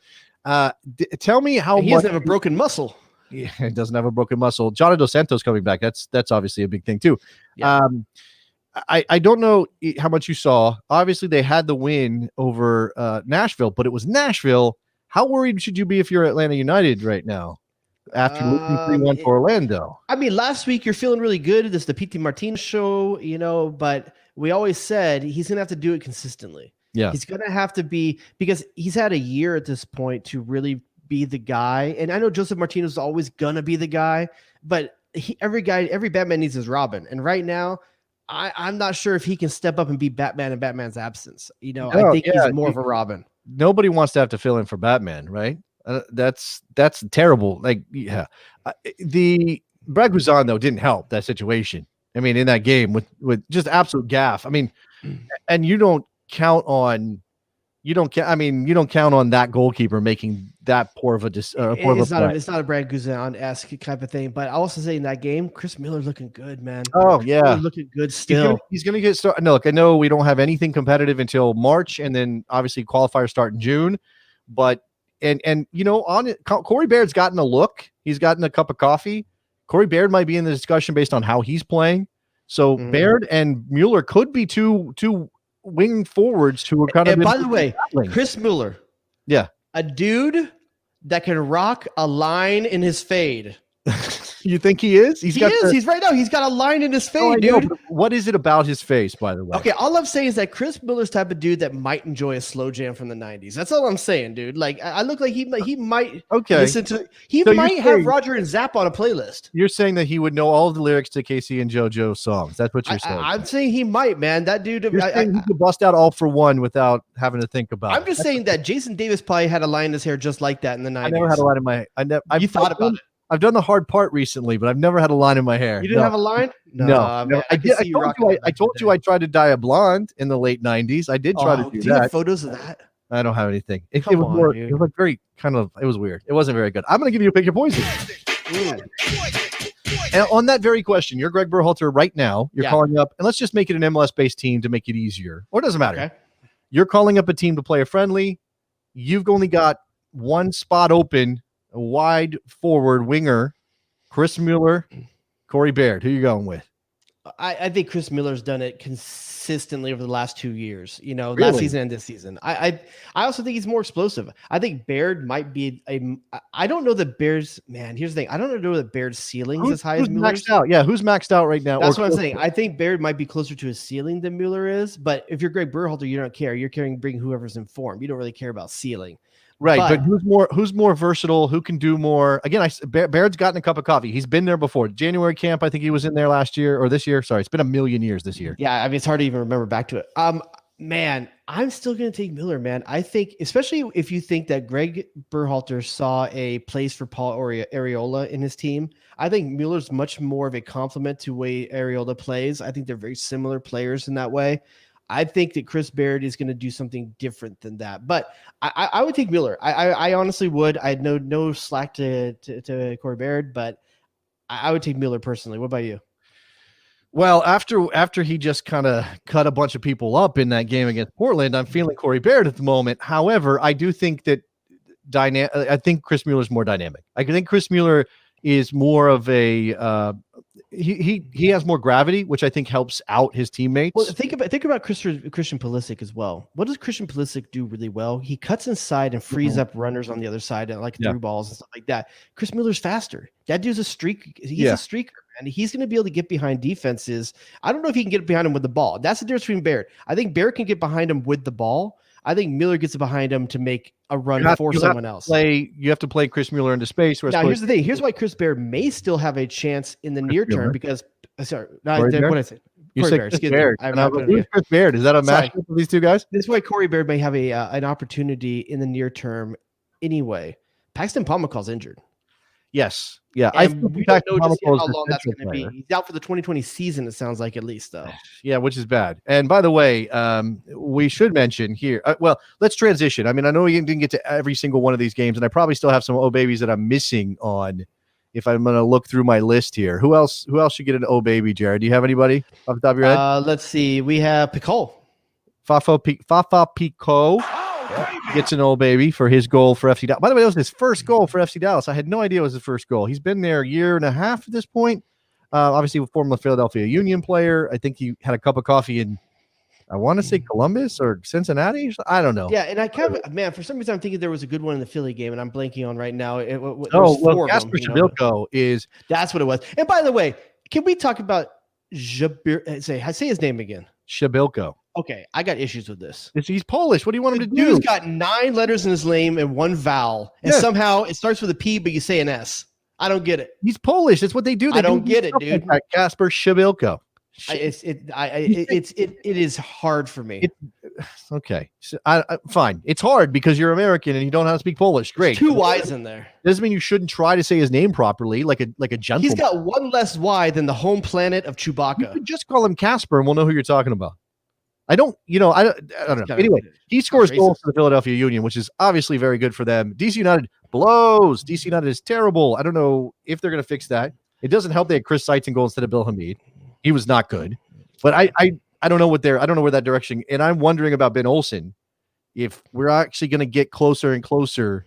Tell me how he doesn't have a broken muscle. Yeah, he doesn't have a broken muscle. Jonathan Dos Santos coming back. That's obviously a big thing too. Yeah. I don't know how much you saw. Obviously, they had the win over Nashville, but it was Nashville. How worried should you be if you're Atlanta United right now after losing 3-1 for Orlando? I mean, last week you're feeling really good. This is the PT Martinez show, but we always said he's going to have to do it consistently. Yeah. He's going to have to be, because he's had a year at this point to really be the guy. And I know Joseph Martinez is always gonna be the guy, but every Batman needs his Robin. And right now, I'm not sure if he can step up and be Batman in Batman's absence. I think he's more of a Robin. Nobody wants to have to fill in for Batman, right? That's terrible. The Brad Guzan though didn't help that situation. I mean, in that game with just absolute gaff. I mean, and you don't count on that goalkeeper making that poor of a it's not a Brad Guzan-esque type of thing, but I also say in that game, Chris Miller's looking good, man. Oh yeah, looking good still. He's gonna get started. No, look, I know we don't have anything competitive until March, and then obviously qualifiers start in June. But on it, Corey Baird's gotten a look. He's gotten a cup of coffee. Corey Baird might be in the discussion based on how he's playing. So Baird and Mueller could be two wing forwards who are kind of. And by the way, battling. Chris Mueller, yeah, a dude that can rock a line in his fade. You think he is? He's right now. He's got a line in his fade, dude. What is it about his face, by the way? Okay, all I'm saying is that Chris Miller's type of dude that might enjoy a slow jam from the 90s. That's all I'm saying, dude. Like, I look like he might listen to. He might have Roger and Zapp on a playlist. You're saying that he would know all of the lyrics to Casey and JoJo songs. That's what you're saying. I'm saying he might, man. That dude. You're saying he could bust out All for One without having to think about it. I'm just saying that Jason Davis probably had a line in his hair just like that in the 90s. I never had a line in my. You thought about it. I've done the hard part recently, but I've never had a line in my hair. You didn't have a line? No. Man, I told you I tried to dye a blonde in the late 90s. I did try to do that. You have photos of that? I don't have anything. It was more. Dude. It was like very kind of. It was weird. It wasn't very good. I'm going to give you a pick your poison. And on that very question, you're Greg Berhalter right now. You're calling up, and let's just make it an MLS-based team to make it easier. Or it doesn't matter. Okay. You're calling up a team to play a friendly. You've only got one spot open, a wide forward winger. Chris Mueller, Corey Baird. Who are you going with? I think Chris Miller's done it consistently over the last 2 years. You know, last season and this season. I also think he's more explosive. I think Baird might be I don't know that Baird's man. Here's the thing. I don't know that Baird's ceiling is as high as Mueller's. Maxed out? Yeah, who's maxed out right now? That's what I'm saying. I think Baird might be closer to his ceiling than Mueller is. But if you're Greg Berhalter, you don't care. You're caring bring whoever's in form. You don't really care about ceiling. Right, but who's more versatile? Who can do more? Again, Baird's gotten a cup of coffee. He's been there before. January camp, I think he was in there last year or this year. Sorry, it's been a million years this year. Yeah, I mean, it's hard to even remember back to it. Man, I'm still going to take Mueller, man. I think, especially if you think that Greg Berhalter saw a place for Paul Arriola in his team, I think Mueller's much more of a complement to the way Arriola plays. I think they're very similar players in that way. I think that Chris Baird is going to do something different than that, but I would take Mueller. I honestly would. I had no slack to Corey Baird, but I would take Mueller personally. What about you? Well, after he just kind of cut a bunch of people up in that game against Portland, I'm feeling Corey Baird at the moment. However, I do think that I think Chris Mueller's more dynamic. I think Chris Mueller is more of a he has more gravity, which I think helps out his teammates. Well, think about Christian Pulisic as well. What does Christian Pulisic do really well? He cuts inside and frees up runners on the other side and through balls and stuff like that. Chris Miller's faster. That dude's a streak. He's a streaker, and he's going to be able to get behind defenses. I don't know if he can get behind him with the ball. That's the difference between Baird. I think Baird can get behind him with the ball. I think Mueller gets behind him to make a run for someone else. You have to play Chris Mueller into space. Now, here's the thing. Here's why Chris Baird may still have a chance in the near term because what I said. You said Chris Baird. Who's Chris Baird? Is that a matchup of these two guys? This is why Corey Baird may have an opportunity in the near term anyway. Paxton Pomacall's injured. Yes. Yeah. I don't know just how long that's going to be. He's out for the 2020 season, it sounds like, at least, though. Yeah, which is bad. And by the way, we should mention here, well, let's transition. I mean, I know we didn't get to every single one of these games, and I probably still have some O babies that I'm missing on if I'm going to look through my list here. Who else should get an O baby, Jared? Do you have anybody off the top of your head? Let's see. We have Picol. Fafa Pico. Gets an old baby for his goal for FC Dallas. By the way, that was his first goal for FC Dallas. I had no idea it was his first goal. He's been there a year and a half at this point. Obviously, a former Philadelphia Union player. I think he had a cup of coffee in, I want to say Columbus or Cincinnati. I don't know. Yeah, and I kind of, man, for some reason, I'm thinking there was a good one in the Philly game, and I'm blanking on right now. Casper Shabilko is. That's what it was. And by the way, can we talk about say his name again? Shabilko. Okay, I got issues with this. He's Polish. What do you want him to do? Dude's got 9 letters in his name and 1 vowel, and somehow it starts with a P, but you say an S. I don't get it. He's Polish. That's what they do. I don't get it, dude. Like Casper Shabilko. It is hard for me. Okay, so fine. It's hard because you're American and you don't know how to speak Polish. Great. There's 2 Y's in there. Doesn't mean you shouldn't try to say his name properly, like a gentleman. He's got 1 less Y than the home planet of Chewbacca. You could just call him Casper, and we'll know who you're talking about. I don't know. Anyway, he scores goals for the Philadelphia Union, which is obviously very good for them. DC United blows. DC United is terrible. I don't know if they're going to fix that. It doesn't help they had Chris Seitz in goal instead of Bill Hamid. He was not good. But I don't know I don't know where that direction. And I'm wondering about Ben Olsen, if we're actually going to get closer and closer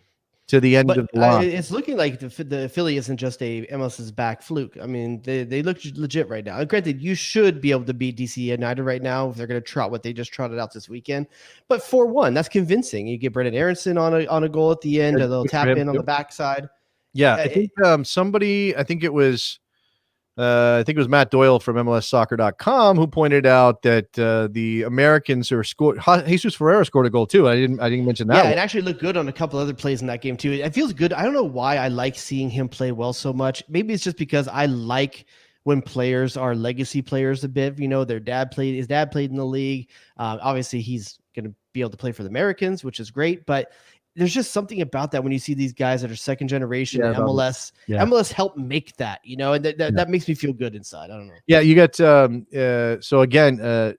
to the end But of the line. it's looking like the Philly isn't just a MLS's back fluke. I mean, they look legit right now. And granted, you should be able to beat DC United right now if they're going to trot what they just trotted out this weekend. But 4-1, that's convincing. You get Brendan Aronson on a goal at the end, a little tap in on the backside. Yeah, I think somebody, I think it was Matt Doyle from MLSsoccer.com who pointed out that the Americans who scored, Jesus Ferreira scored a goal too. I didn't mention that. Yeah, one. it actually looked good on a couple other plays in that game too. It feels good. I don't know why I like seeing him play well so much. Maybe it's just because I like when players are legacy players a bit. You know, his dad played in the league. Obviously, he's going to be able to play for the Americans, which is great. But there's just something about that when you see these guys that are second generation MLS. MLS helped make that, you know, and that makes me feel good inside. I don't know. Yeah, you got so again,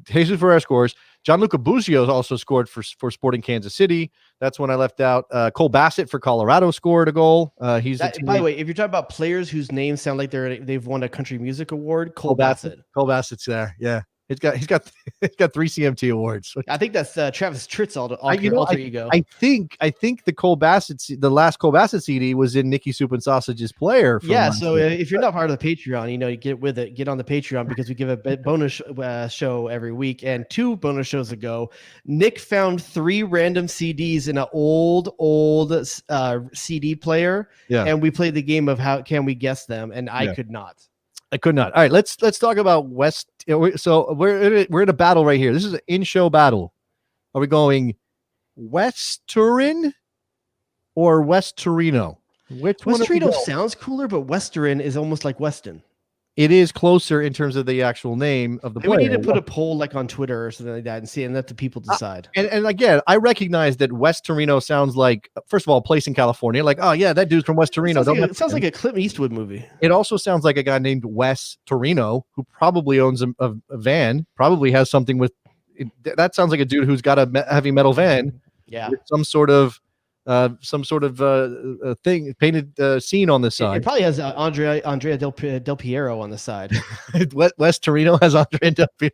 Jesus Ferreira scores. Gianluca Buzio also scored for Sporting Kansas City. That's when I left out. Cole Bassett for Colorado scored a goal. By the way, if you're talking about players whose names sound like they've won a country music award, Cole Bassett. Cole Bassett's there. Yeah. He's got 3 CMT awards. I think that's Travis Tritt's alter ego. I think the Cole Bassett, the last Cole Bassett CD was in Nicky Soup and Sausage's player. Yeah, so if you're not part of the Patreon, you know, you get with it, get on the Patreon because we give a bonus show every week. And 2 bonus shows ago, Nick found 3 random CDs in an old CD player, and we played the game of how can we guess them, and I could not. I could not. All right, let's talk about West. So we're in a battle right here. This is an in-show battle. Are we going West Turin or West Torino? West Torino sounds cooler, but Western is almost like Weston. It is closer in terms of the actual name of the player. We need to put a poll like on Twitter or something like that and let the people decide. And again, I recognize that West Torino sounds like, first of all, a place in California. Like, oh yeah, that dude's from West Torino. It sounds like a Clint Eastwood movie. It also sounds like a guy named Wes Torino who probably owns a van, probably has something with that. Sounds like a dude who's got a heavy metal van. Yeah. With some sort of thing painted scene on the side. It probably has Andrea Del Piero on the side. West Torino has Andrea Del Piero.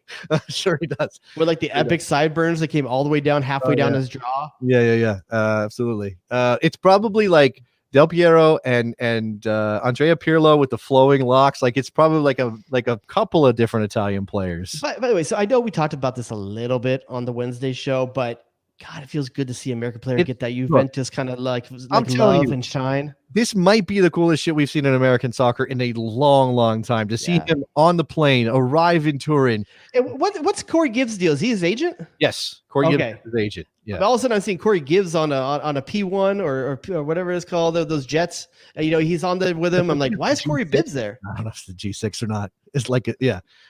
Sure he does. With like the epic sideburns that came all the way down halfway down his jaw. Yeah. Absolutely. It's probably like Del Piero and Andrea Pirlo with the flowing locks. Like it's probably like a couple of different Italian players. By the way, so I know we talked about this a little bit on the Wednesday show, but God, it feels good to see an American player get that Juventus kind of like love and shine. This might be the coolest shit we've seen in American soccer in a long, long time. To see him on the plane, arrive in Turin. And what's Corey Gibbs' deal? Is he his agent? Yes, Corey Gibbs is his agent. Yeah. But all of a sudden, I'm seeing Corey Gibbs on a P1 or whatever it's called, those jets. You know, he's on there with him. I'm like, why is Corey Gibbs there? I don't know if it's the G6 or not. It's like,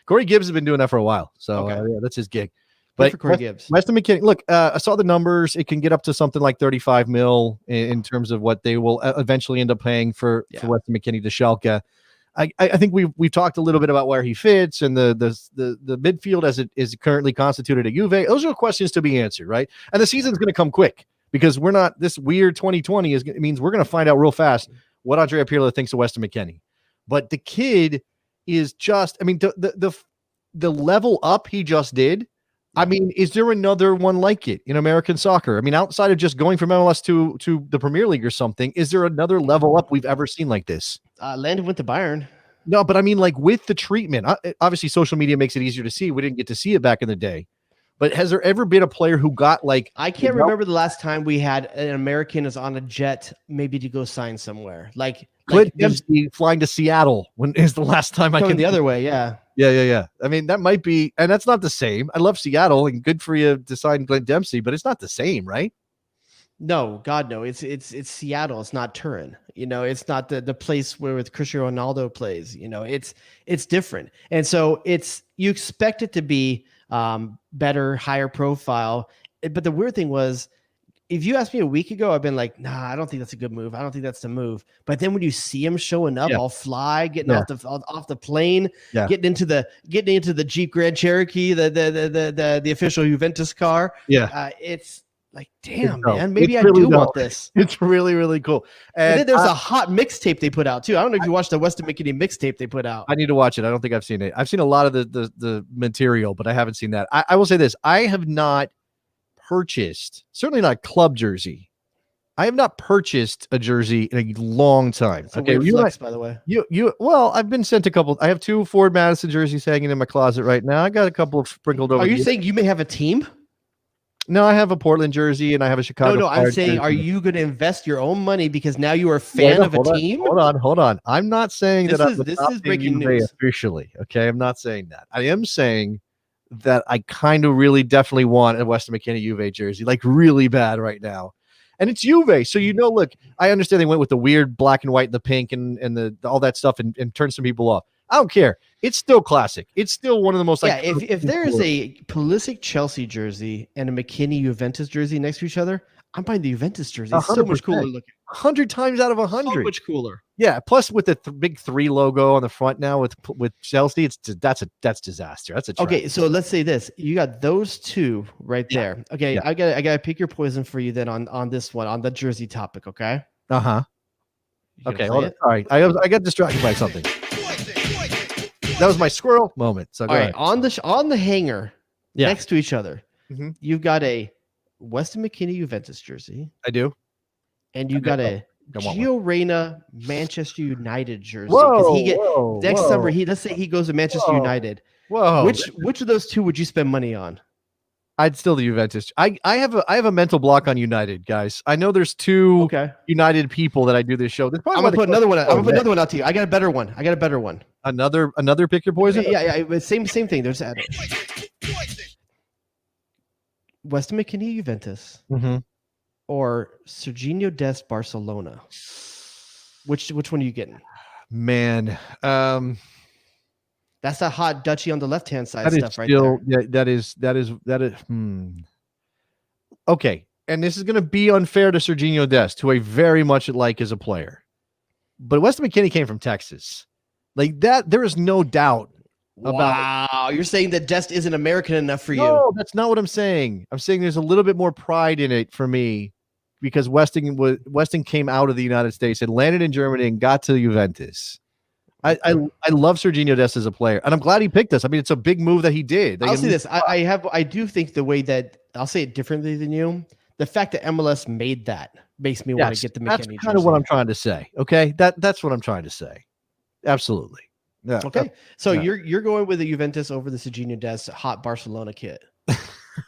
Corey Gibbs has been doing that for a while. So that's his gig. But for Corey Gibbs. Weston McKennie, look, I saw the numbers. It can get up to something like 35 mil in terms of what they will eventually end up paying for Weston McKennie to Schalke. I think we've talked a little bit about where he fits and the midfield as it is currently constituted at Juve. Those are questions to be answered, right? And the season's going to come quick because we're not this weird 2020 means we're going to find out real fast what Andrea Pirlo thinks of Weston McKennie. But the kid is just, I mean, the level up he just did. I mean, is there another one like it in American soccer? I mean, outside of just going from MLS to the Premier League or something, is there another level up we've ever seen like this? Landon went to Bayern. No, but I mean, like with the treatment, obviously social media makes it easier to see. We didn't get to see it back in the day. But has there ever been a player who got like... I can't remember the last time we had an American is on a jet maybe to go sign somewhere. Like Clint Dempsey flying to Seattle when is the last time I can... the other way, yeah. Yeah. I mean, that might be... And that's not the same. I love Seattle and good for you to sign Clint Dempsey, but it's not the same, right? No, God, no. It's Seattle. It's not Turin. You know, it's not the place where with Cristiano Ronaldo plays. You know, it's different. And so you expect it to be better, higher profile. But the weird thing was, if you asked me a week ago, I've been like, nah, I don't think that's a good move. I don't think that's the move. But then when you see him showing up, all fly, getting off the plane, getting into the Jeep Grand Cherokee, the official Juventus car. Yeah, it's like, damn, man, maybe I do want this. It's really, really cool. And then there's a hot mixtape they put out too. I don't know if you watched the Weston McKennie mixtape they put out. I need to watch it. I don't think I've seen it. I've seen a lot of the material, but I haven't seen that. I will say this: I have not purchased, certainly not club jersey, I have not purchased a jersey in a long time. It's a weird flex, by the way. Well, I've been sent a couple. I have 2 Ford Madison jerseys hanging in my closet right now. I got a couple of sprinkled over. Are you saying you may have a team? No, I have a Portland jersey and I have a Chicago. No, I'm saying, jersey. are you going to invest your own money because now you are a fan of a team? Hold on. I'm not saying this that this is breaking news officially. Okay, I'm not saying that. I am saying that I kind of really definitely want a Weston McKennie Juve jersey, like really bad right now. And it's Juve, so look, I understand they went with the weird black and white and the pink and the all that stuff and turned some people off. I don't care. It's still classic. It's still one of the most if there is a Pulisic Chelsea jersey and a McKennie Juventus jersey next to each other, I'm buying the Juventus jersey. It's so much cooler looking. 100 times out of 100. So much cooler. Yeah. Plus, with the big 3 logo on the front now with Chelsea, that's disaster. That's a trap. Okay. So let's say this: you got those 2 right there. Okay. Yeah. I gotta pick your poison for you then on this one, on the jersey topic. Okay. Okay. Hold on. All right. I got distracted by something. That was my squirrel moment. So all right, on the hanger next to each other, you've got a Weston McKennie Juventus jersey. I do. And you got a Gio Reyna Manchester United jersey. Next summer, let's say he goes to Manchester United. Whoa. Which of those 2 would you spend money on? I'd still the Juventus. I have a mental block on United, guys. I know there's 2 United people that I do this show. I'm gonna put another one. I'm gonna put another one out to you. I got a better one. Another pick your poison. Yeah. Same thing. There's Weston McKennie Juventus or Serginho Dest Barcelona. Which one are you getting? Man, that's that hot Dutchie on the left hand side stuff right there. Yeah, that is. Okay, and this is going to be unfair to Serginho Dest, who I very much like as a player. But Weston McKennie came from Texas, like that. There is no doubt about. Wow, you're saying that Dest isn't American enough for you? No, that's not what I'm saying. I'm saying there's a little bit more pride in it for me because Weston came out of the United States and landed in Germany and got to Juventus. I love Serginho Dest as a player, and I'm glad he picked us. I mean, it's a big move that he did. I'll say this: I do think the way that I'll say it differently than you. The fact that MLS made that makes me want to get the McKennie jersey. That's kind of what I'm trying to say. Okay, that's what I'm trying to say. Absolutely. Yeah. Okay. So you're going with the Juventus over the Serginho Dest hot Barcelona kit.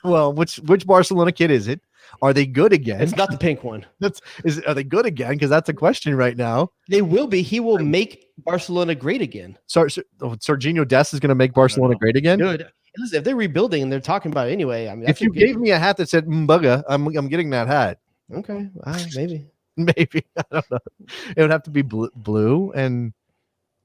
Well, which Barcelona kit is it? Are they good again? It's not the pink one. Are they good again? Because that's a question right now. They will be. He will make Barcelona great again. Serginho Dest is going to make Barcelona great again? Good. Listen, if they're rebuilding and they're talking about it anyway, I mean, if you gave me a hat that said Mbuga, I'm getting that hat. Okay, maybe. Maybe. I don't know. It would have to be blue and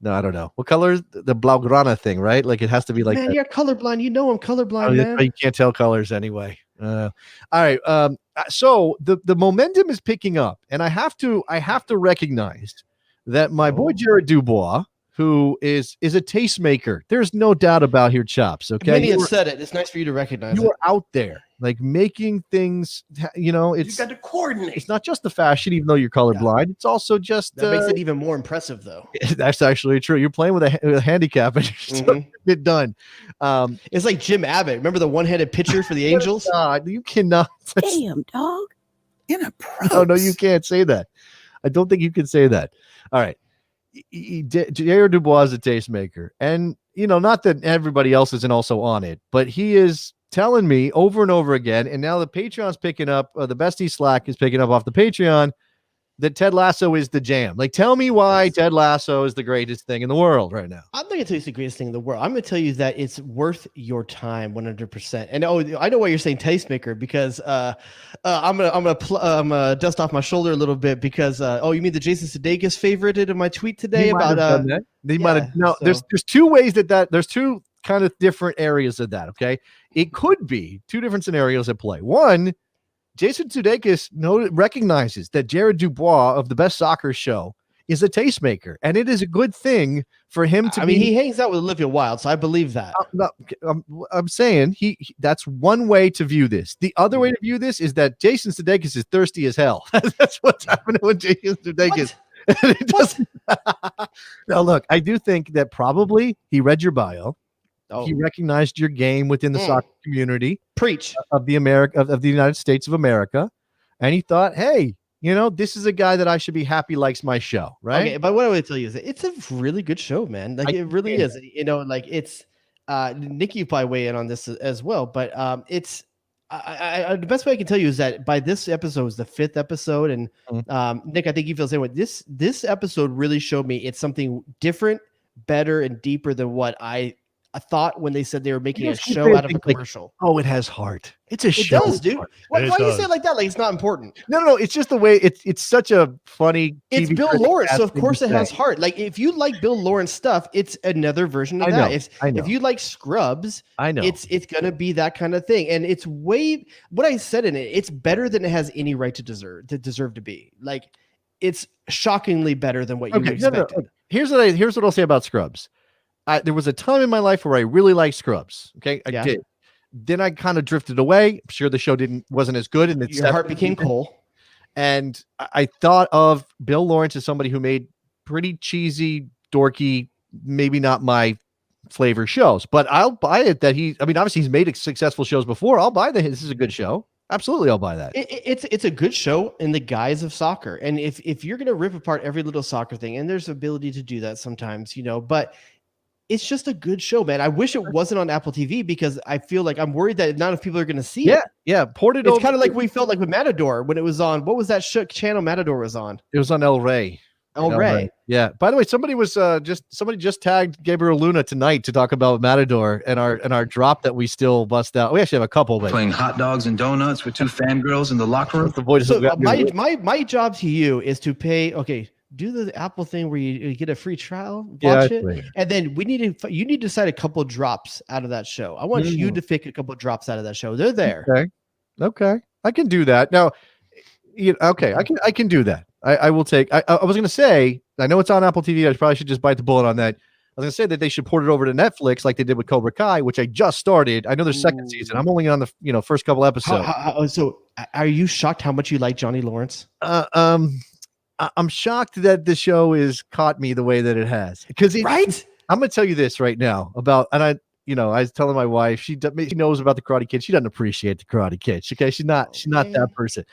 no, I don't know. What color is the Blaugrana thing, right? Like it has to be like. Man, you're colorblind. You know I'm colorblind, man. You can't tell colors anyway. All right. So the momentum is picking up, and I have to recognize that my boy Jared Dubois, who is a tastemaker. There's no doubt about your chops. Okay, many have said it. It's nice for you to recognize. You are out there, like making things. It's you got to coordinate. It's not just the fashion, even though you're colorblind. It's also just that makes it even more impressive, though. That's actually true. You're playing with a handicap, and you're still get done. It's like Jim Abbott. Remember the one-handed pitcher for the Angels? You cannot. Damn, dog. In a pro. No, you can't say that. I don't think you can say that. All right. Jared Dubois is a tastemaker, and not that everybody else isn't also on it, but he is telling me over and over again, and now the Patreon's picking up, the Bestie Slack is picking up off the Patreon, that Ted Lasso is the jam. Like, tell me why Ted Lasso is the greatest thing in the world right now. I'm not going to tell you it's the greatest thing in the world. I'm going to tell you that it's worth your time 100%. And I know why you're saying tastemaker, because I'm gonna dust off my shoulder a little bit because you mean the Jason Sudeikis favorited in my tweet today about that? They might have. No, so. There's 2 ways that there's 2 kind of different areas of that. Okay, it could be 2 different scenarios at play. One, Jason Sudeikis recognizes that Jared Dubois of the Best Soccer Show is a tastemaker, and it is a good thing for him to. I mean, he hangs out with Olivia Wilde, so I believe that. I'm saying that's one way to view this. The other way to view this is that Jason Sudeikis is thirsty as hell. That's what's happening with Jason Sudeikis. It doesn't. Now, look, I do think that probably he read your bio. He recognized your game within the soccer community. Preach of the United States of America, and he thought, hey, you know, this is a guy that I should be happy likes my show, right? Okay, but what I would tell you is that it's a really good show, man. Like it really is. You know, like it's Nikki, you probably weigh in on this as well, but it's the best way I can tell you is that by this episode is the 5th episode, and Nick, I think you feel the same way. This episode really showed me it's something different, better, and deeper than what I thought when they said they were making a show out of a commercial. Like, oh, it has heart. It's a show. It does, dude. Why do you say it like that? Like it's not important. No. It's just the way it's such a funny. It's TV Bill critic Lawrence, so of thing course to it has say. heart. Like if you like Bill Lawrence stuff, it's another version of that. I know. If you like Scrubs, I know it's gonna be that kind of thing. And it's way what I said in it. It's better than it has any right to deserve to be. Like it's shockingly better than what you expected. No. Here's what I'll say about Scrubs. There was a time in my life where I really liked Scrubs. Okay, I did. Then I kind of drifted away. I'm sure the show wasn't as good, and your heart became cold. And I thought of Bill Lawrence as somebody who made pretty cheesy, dorky, maybe not my flavor shows. But I'll buy it that obviously he's made successful shows before. I'll buy that this is a good show. Absolutely, I'll buy that. It's a good show in the guise of soccer. And if you're gonna rip apart every little soccer thing, and there's ability to do that sometimes, you know, but it's just a good show, man. I wish it wasn't on Apple TV because I feel like I'm worried that not enough people are going to see it. Yeah. Ported It's kind of like we felt like with Matador when it was on. What was that channel Matador was on? It was on El Rey. El Rey. Yeah. By the way, somebody just tagged Gabriel Luna tonight to talk about Matador and our drop that we still bust out. We actually have a couple. But Playing hot dogs and donuts with 2 fangirls in the locker room. the voice So my job to you is to pay. Okay. Do the Apple thing where you get a free trial, watch it, and then you need to decide a couple drops out of that show. I want you to pick a couple drops out of that show. They're there. Okay. I can do that. Now, I can do that. I will take. I was going to say, I know it's on Apple TV. I probably should just bite the bullet on that. I was going to say that they should port it over to Netflix like they did with Cobra Kai, which I just started. I know there's second season. I'm only on the first couple episodes. So, are you shocked how much you like Johnny Lawrence? I'm shocked that the show is caught me the way that it has. Because right? I'm going to tell you this right now I was telling my wife, she knows about the Karate Kid. She doesn't appreciate the Karate Kid. Okay, she's not that person.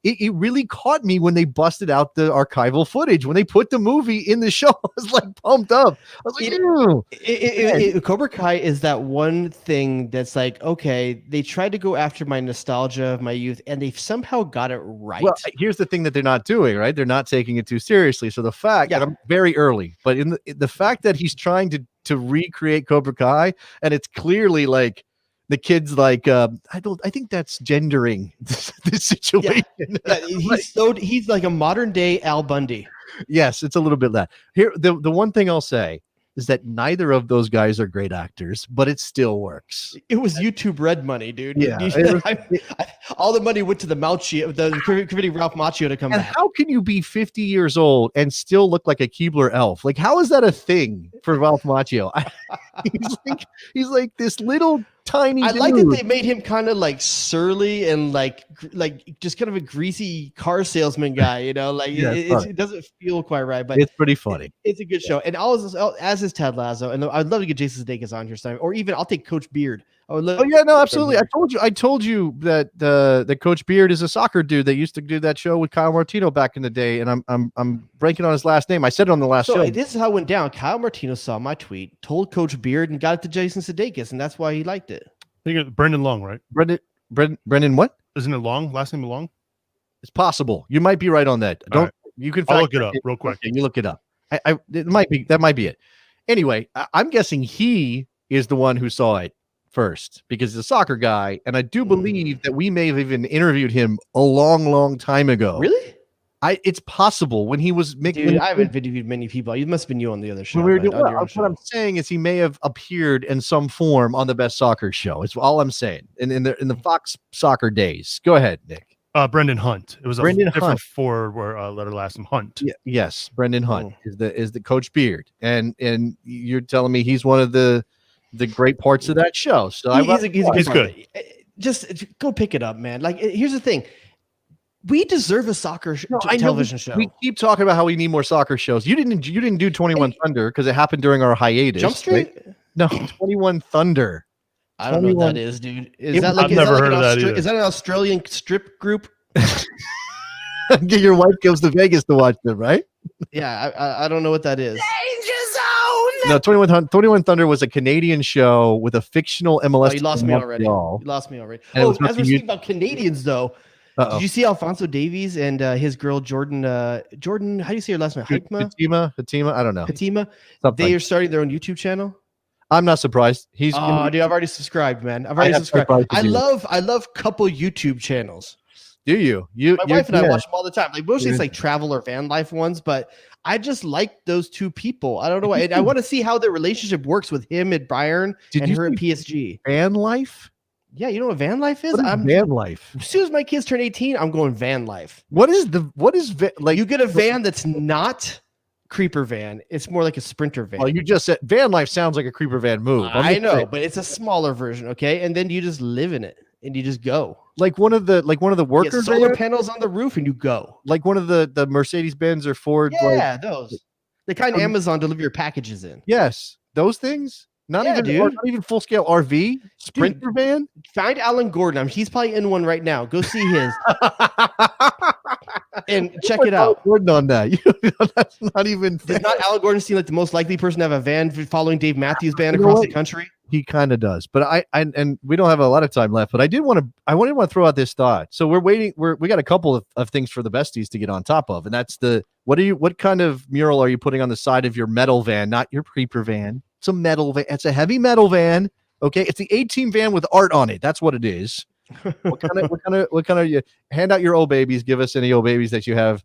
It really caught me when they busted out the archival footage. When they put the movie in the show, I was like pumped up. I was like, Cobra Kai is that one thing that's like, okay, they tried to go after my nostalgia of my youth, and they've somehow got it right. Well, here's the thing that they're not doing, right? They're not taking it too seriously. So the fact that I'm very early, but in the fact that he's trying to recreate Cobra Kai, and it's clearly like the kid's like I think that's gendering this situation. He's like a modern day Al Bundy. Yes, it's a little bit that. Here, the one thing I'll say is that neither of those guys are great actors, but it still works. It was YouTube Red money, dude. Yeah, all the money went to the Ralph Macchio to come back. How can you be 50 years old and still look like a Keebler elf? Like, how is that a thing for Ralph Macchio? He's like this little tiny dude. Like that they made him kind of like surly and like just kind of a greasy car salesman guy, you know, like it doesn't feel quite right, but it's pretty funny. It's a good show. And as is Ted Lasso, and I'd love to get Jason Sudeikis on here sometime, or even I'll take Coach Beard. Absolutely. I told you that the Coach Beard is a soccer dude that used to do that show with Kyle Martino back in the day, and I'm breaking on his last name. I said it on the last show. This is how it went down. Kyle Martino saw my tweet, told Coach Beard, and got it to Jason Sudeikis, and that's why he liked it. I think it's Brendan Long, right? Brendan what? Isn't it Long? Last name Long? It's possible. You might be right on that. You can I'll look it up real quick. Okay, you look it up. It might be that might be it. Anyway, I'm guessing he is the one who saw it first because he's a soccer guy, and I do believe that we may have even interviewed him a long time ago. Really? It's possible when he was making. Dude, I haven't interviewed many people. It must have been you on the other show. What I'm saying is he may have appeared in some form on the Best Soccer Show. It's all I'm saying. In the Fox Soccer days. Go ahead, Nick. Brendan Hunt. It was a different letter last name Hunt. Yes, Brendan Hunt is the Coach Beard, and you're telling me he's one of the great parts of that show. So he's good. Just go pick it up, man. Like, here's the thing. We deserve a soccer television show. We keep talking about how we need more soccer shows. You didn't do 21 Thunder because it happened during our hiatus. Jump Street? Right? No, 21 Thunder. I don't know what that is, dude. I've never heard of that either. Is that an Australian strip group? Your wife goes to Vegas to watch them, right? Yeah, I don't know what that is. No, 21 Thunder was a Canadian show with a fictional MLS. Oh, you lost me already. Montreal. You lost me already. And it was Oh, as we're supposed to speaking about Canadians, though, Uh-oh. did you see Alphonso Davies and his girl Jordan? Jordan, how do you say her last name? Hatima, I don't know. Hatima. Something. They are starting their own YouTube channel. I'm not surprised. Dude, I've already subscribed, man. I've already subscribed. I love couple YouTube channels. Do you? My wife and I watch them all the time. Like mostly it's like travel or van life ones, but I just like those two people. I don't know why. And I want to see how their relationship works with him at Bayern and her at PSG. Van life? Yeah, you know what van life is? Van life. As soon as my kids turn 18, I'm going van life. What is like? You get a van that's not creeper van. It's more like a sprinter van. Well, you just said van life sounds like a creeper van move. I know, but it's a smaller version, okay? And then you just live in it and you just go. Like one of the worker Get solar vans? panels on the roof and you go. Like one of the Mercedes Benz or Ford. Yeah, those. The kind Amazon deliver your packages in. Yes, those things. Not even full scale RV sprinter van. Find Alan Gordon. He's probably in one right now. Go see his and check it out. Gordon on that. That's not even. Does not Alan Gordon seem like the most likely person to have a van following Dave Matthews Band across the country? He kind of does, but I and we don't have a lot of time left. But I want to throw out this thought. So we're waiting. We got a couple of things for the besties to get on top of, and that's what kind of mural are you putting on the side of your metal van, not your creeper van? It's a metal van. It's a heavy metal van. Okay, it's the A-Team van with art on it. That's what it is. What kind of you hand out your old babies? Give us any old babies that you have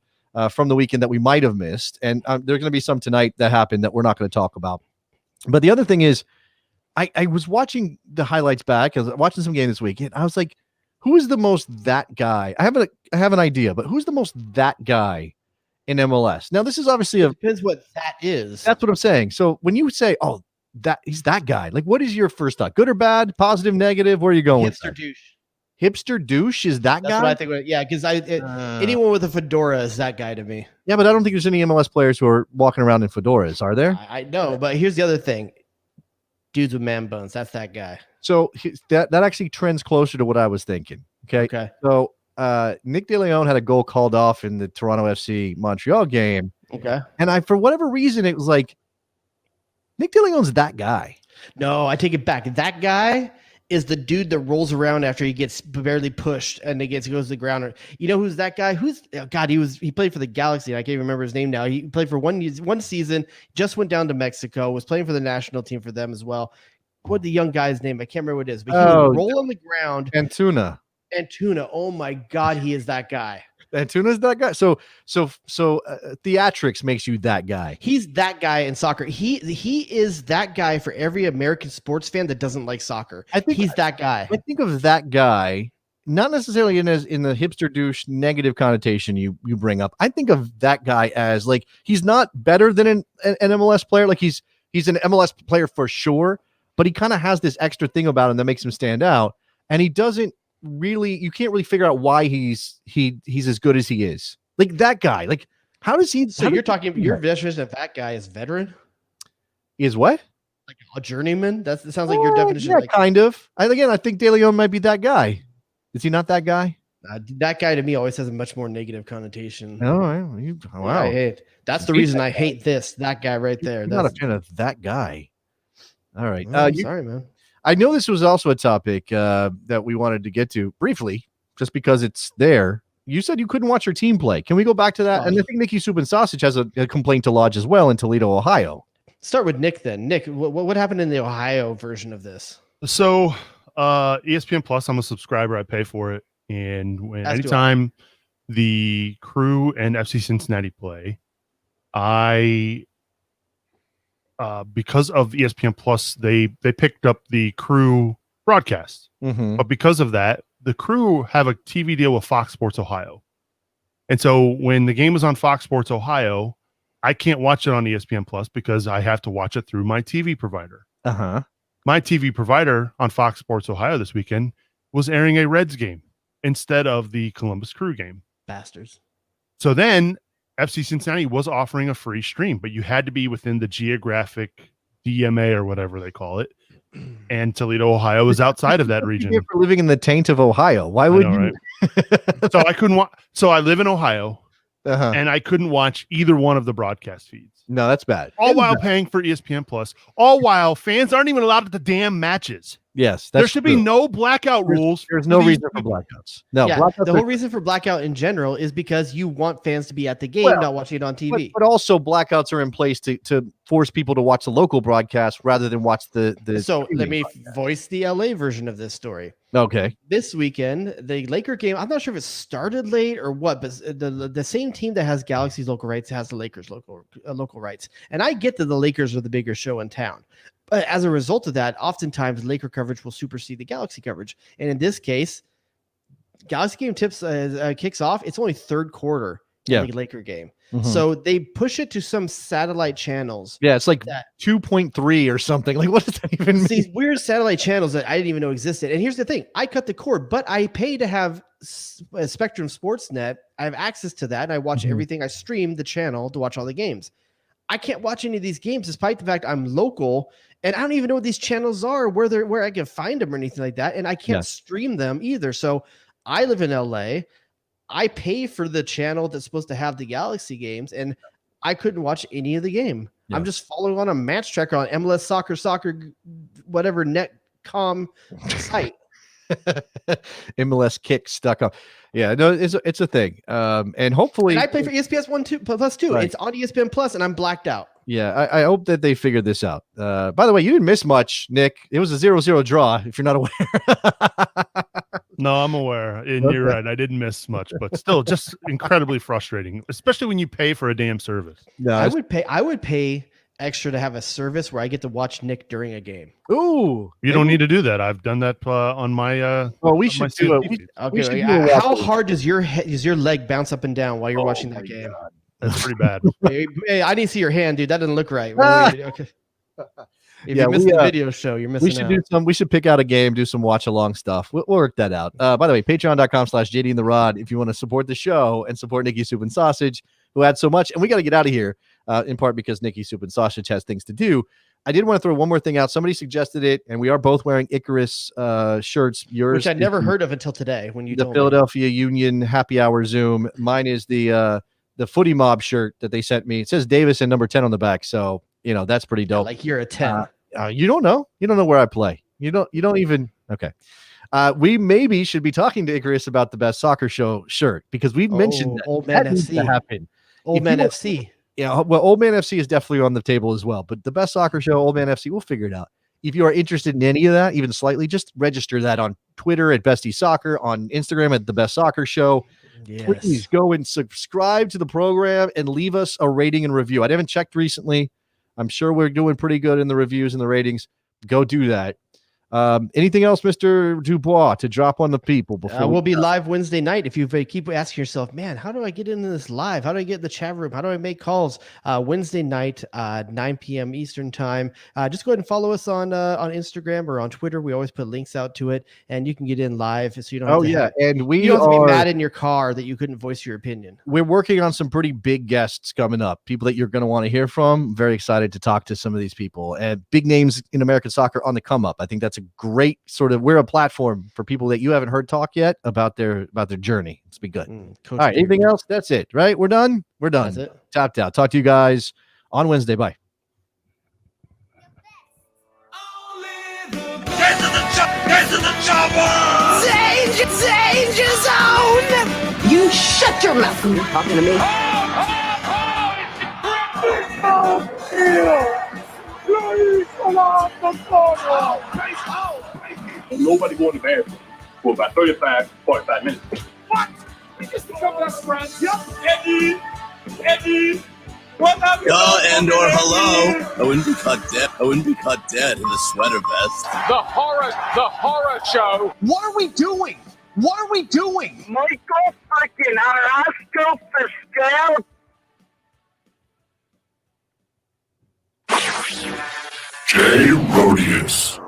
from the weekend that we might have missed, and there's going to be some tonight that happened that we're not going to talk about. But the other thing is, I was watching the highlights back. I was watching some game this weekend. I was like, who is the most that guy? I have an idea, but who's the most that guy in MLS? Now, this is obviously depends what that is. That's what I'm saying. So when you say, "Oh, that he's that guy," like, what is your first thought? Good or bad? Positive, negative? Where are you going? Hipster douche. Hipster douche is that guy? That's what I think. Yeah, because anyone with a fedora is that guy to me. Yeah, but I don't think there's any MLS players who are walking around in fedoras. Are there? I know, but here's the other thing. Dudes with man buns. That's that guy. So that actually trends closer to what I was thinking. Okay. So Nick De Leon had a goal called off in the Toronto FC Montreal game. Okay. And for whatever reason, it was like Nick De Leon's that guy. No, I take it back. That guy is the dude that rolls around after he gets barely pushed and goes to the ground. You know who's that guy? He played for the Galaxy. I can't remember his name now. He played for one season, just went down to Mexico, was playing for the national team for them as well. What the young guy's name? I can't remember what it is, but he would roll on the ground. Antuna. Oh my God, he is that guy. Antuna's that guy. So theatrics makes you that guy. He's that guy in soccer. He is that guy for every American sports fan that doesn't like soccer. I think he's that guy. I think of that guy, not necessarily in the hipster douche negative connotation you bring up. I think of that guy as like he's not better than an MLS player. Like he's an MLS player for sure, but he kind of has this extra thing about him that makes him stand out. And he doesn't really, you can't really figure out why he's as good as he is. Like that guy. Like how does he? So you're talking your definition of that guy is veteran? Is what? Like a journeyman? That sounds like your definition. Yeah, kind of. I think De Leon might be that guy. Is he not that guy? That guy to me always has a much more negative connotation. Oh, wow. I hate. That's the reason I hate that guy right there. I'm not a fan of that guy. All right. Sorry, man. I know this was also a topic that we wanted to get to briefly, just because it's there. You said you couldn't watch your team play. Can we go back to that? And I think Nikki Soup and Sausage has a complaint to lodge as well in Toledo, Ohio. Start with Nick then. Nick, what happened in the Ohio version of this? So ESPN Plus, I'm a subscriber. I pay for it. And anytime the Crew and FC Cincinnati play, because of ESPN Plus, they picked up the Crew broadcast. Mm-hmm. But because of that, the Crew have a TV deal with Fox Sports Ohio. And so when the game is on Fox Sports Ohio, I can't watch it on ESPN Plus because I have to watch it through my TV provider. Uh-huh. My TV provider on Fox Sports Ohio this weekend was airing a Reds game instead of the Columbus Crew game. Bastards. So then FC Cincinnati was offering a free stream, but you had to be within the geographic DMA or whatever they call it. And Toledo, Ohio is outside of that region. For living in the taint of Ohio. Why would you? Right? So I couldn't watch. So I live in Ohio, Uh-huh. and I couldn't watch either one of the broadcast feeds. No, that's bad. All while paying for ESPN Plus. All while fans aren't even allowed at the damn matches. Yes, there should be no blackout rules. There's no reason for blackouts. No, Yeah, blackouts the whole reason for blackout in general is because you want fans to be at the game, not watching it on TV. But also blackouts are in place to force people to watch the local broadcast rather than watch the So let me voice the LA version of this story. Okay. This weekend, the Laker game, I'm not sure if it started late or what, but the same team that has Galaxy's local rights has the Lakers local rights. And I get that the Lakers are the bigger show in town. But as a result of that, oftentimes Laker coverage will supersede the Galaxy coverage. And in this case, Galaxy game kicks off. It's only third quarter in the Laker game. Mm-hmm. So they push it to some satellite channels. Yeah, it's like 2.3 or something. Like, what does that even mean? These weird satellite channels that I didn't even know existed. And here's the thing. I cut the cord, but I pay to have Spectrum Sportsnet. I have access to that, and I watch everything. I stream the channel to watch all the games. I can't watch any of these games despite the fact I'm local, and I don't even know what these channels are, where I can find them or anything like that, and I can't stream them either. So I live in LA. I pay for the channel that's supposed to have the Galaxy games, and I couldn't watch any of the game. Yeah. I'm just following on a match tracker on MLS soccer, whatever netcom site. MLSkicks.com. Yeah, no, it's a thing. And hopefully, and I pay for ESPN Plus too. Right. It's on ESPN Plus, and I'm blacked out. Yeah, I hope that they figured this out. By the way, you didn't miss much, Nick. It was a 0-0 draw, if you're not aware. No, I'm aware. And you're right. I didn't miss much, but still just incredibly frustrating, especially when you pay for a damn service. No, I would pay extra to have a service where I get to watch Nick during a game. Ooh, you don't need to do that. I've done that on my. Well, we should do it. Okay, how hard does your leg bounce up and down while you're watching that game? God. That's pretty bad. Hey, I didn't see your hand, dude. That doesn't look right. Okay. If you're missing the video show, you're missing out. We should pick out a game, do some watch along stuff. We'll work that out. By the way, patreon.com/JD and the Rod if you want to support the show and support Nikki Soup and Sausage, who adds so much. And we got to get out of here, in part because Nikki Soup and Sausage has things to do. I did want to throw one more thing out. Somebody suggested it, and we are both wearing Icarus shirts. Yours, which I'd never heard of until today when you the told Philadelphia me. Union Happy Hour Zoom. Mine is the Footy Mob shirt that they sent me. It says Davis and number 10 on the back, so that's pretty dope. Like you're a 10. You don't know. You don't know where I play. You don't even. Okay. We maybe should be talking to Icarus about the Best Soccer Show shirt because we've mentioned that. Old Man that FC. Happen. Old Man FC. Yeah, well, Old Man FC is definitely on the table as well. But the Best Soccer Show, Old Man FC, we'll figure it out. If you are interested in any of that, even slightly, just register that on Twitter at Bestie Soccer, on Instagram at the Best Soccer Show. Yes. Please go and subscribe to the program and leave us a rating and review. I haven't checked recently. I'm sure we're doing pretty good in the reviews and the ratings. Go do that. Anything else, Mr. Dubois, to drop on the people before we'll be live Wednesday night? If you keep asking yourself, man, how do I get into this live? How do I get in the chat room? How do I make calls? Wednesday night, 9 p.m. Eastern time. Just go ahead and follow us on Instagram or on Twitter. We always put links out to it, and you can get in live, so you don't. Have to and we you don't have to be mad in your car that you couldn't voice your opinion. We're working on some pretty big guests coming up. People that you're going to want to hear from. I'm very excited to talk to some of these people and big names in American soccer on the come up. I think that's a great we're a platform for people that you haven't heard talk yet about their journey. It's been good. All right. Anything else? That's it, right? We're done. That's it. Tapped out. Talk to you guys on Wednesday. Bye. Get to the chopper! Danger zone! You shut your mouth when you're talking to me. Nobody going to bed for about 45 minutes. What? We just become best friends. Yep. Eddie. What up? And or hello. I wouldn't be caught dead in a sweater vest. The horror show. What are we doing? Michael freaking Arasco Fiscal. J. Rodius.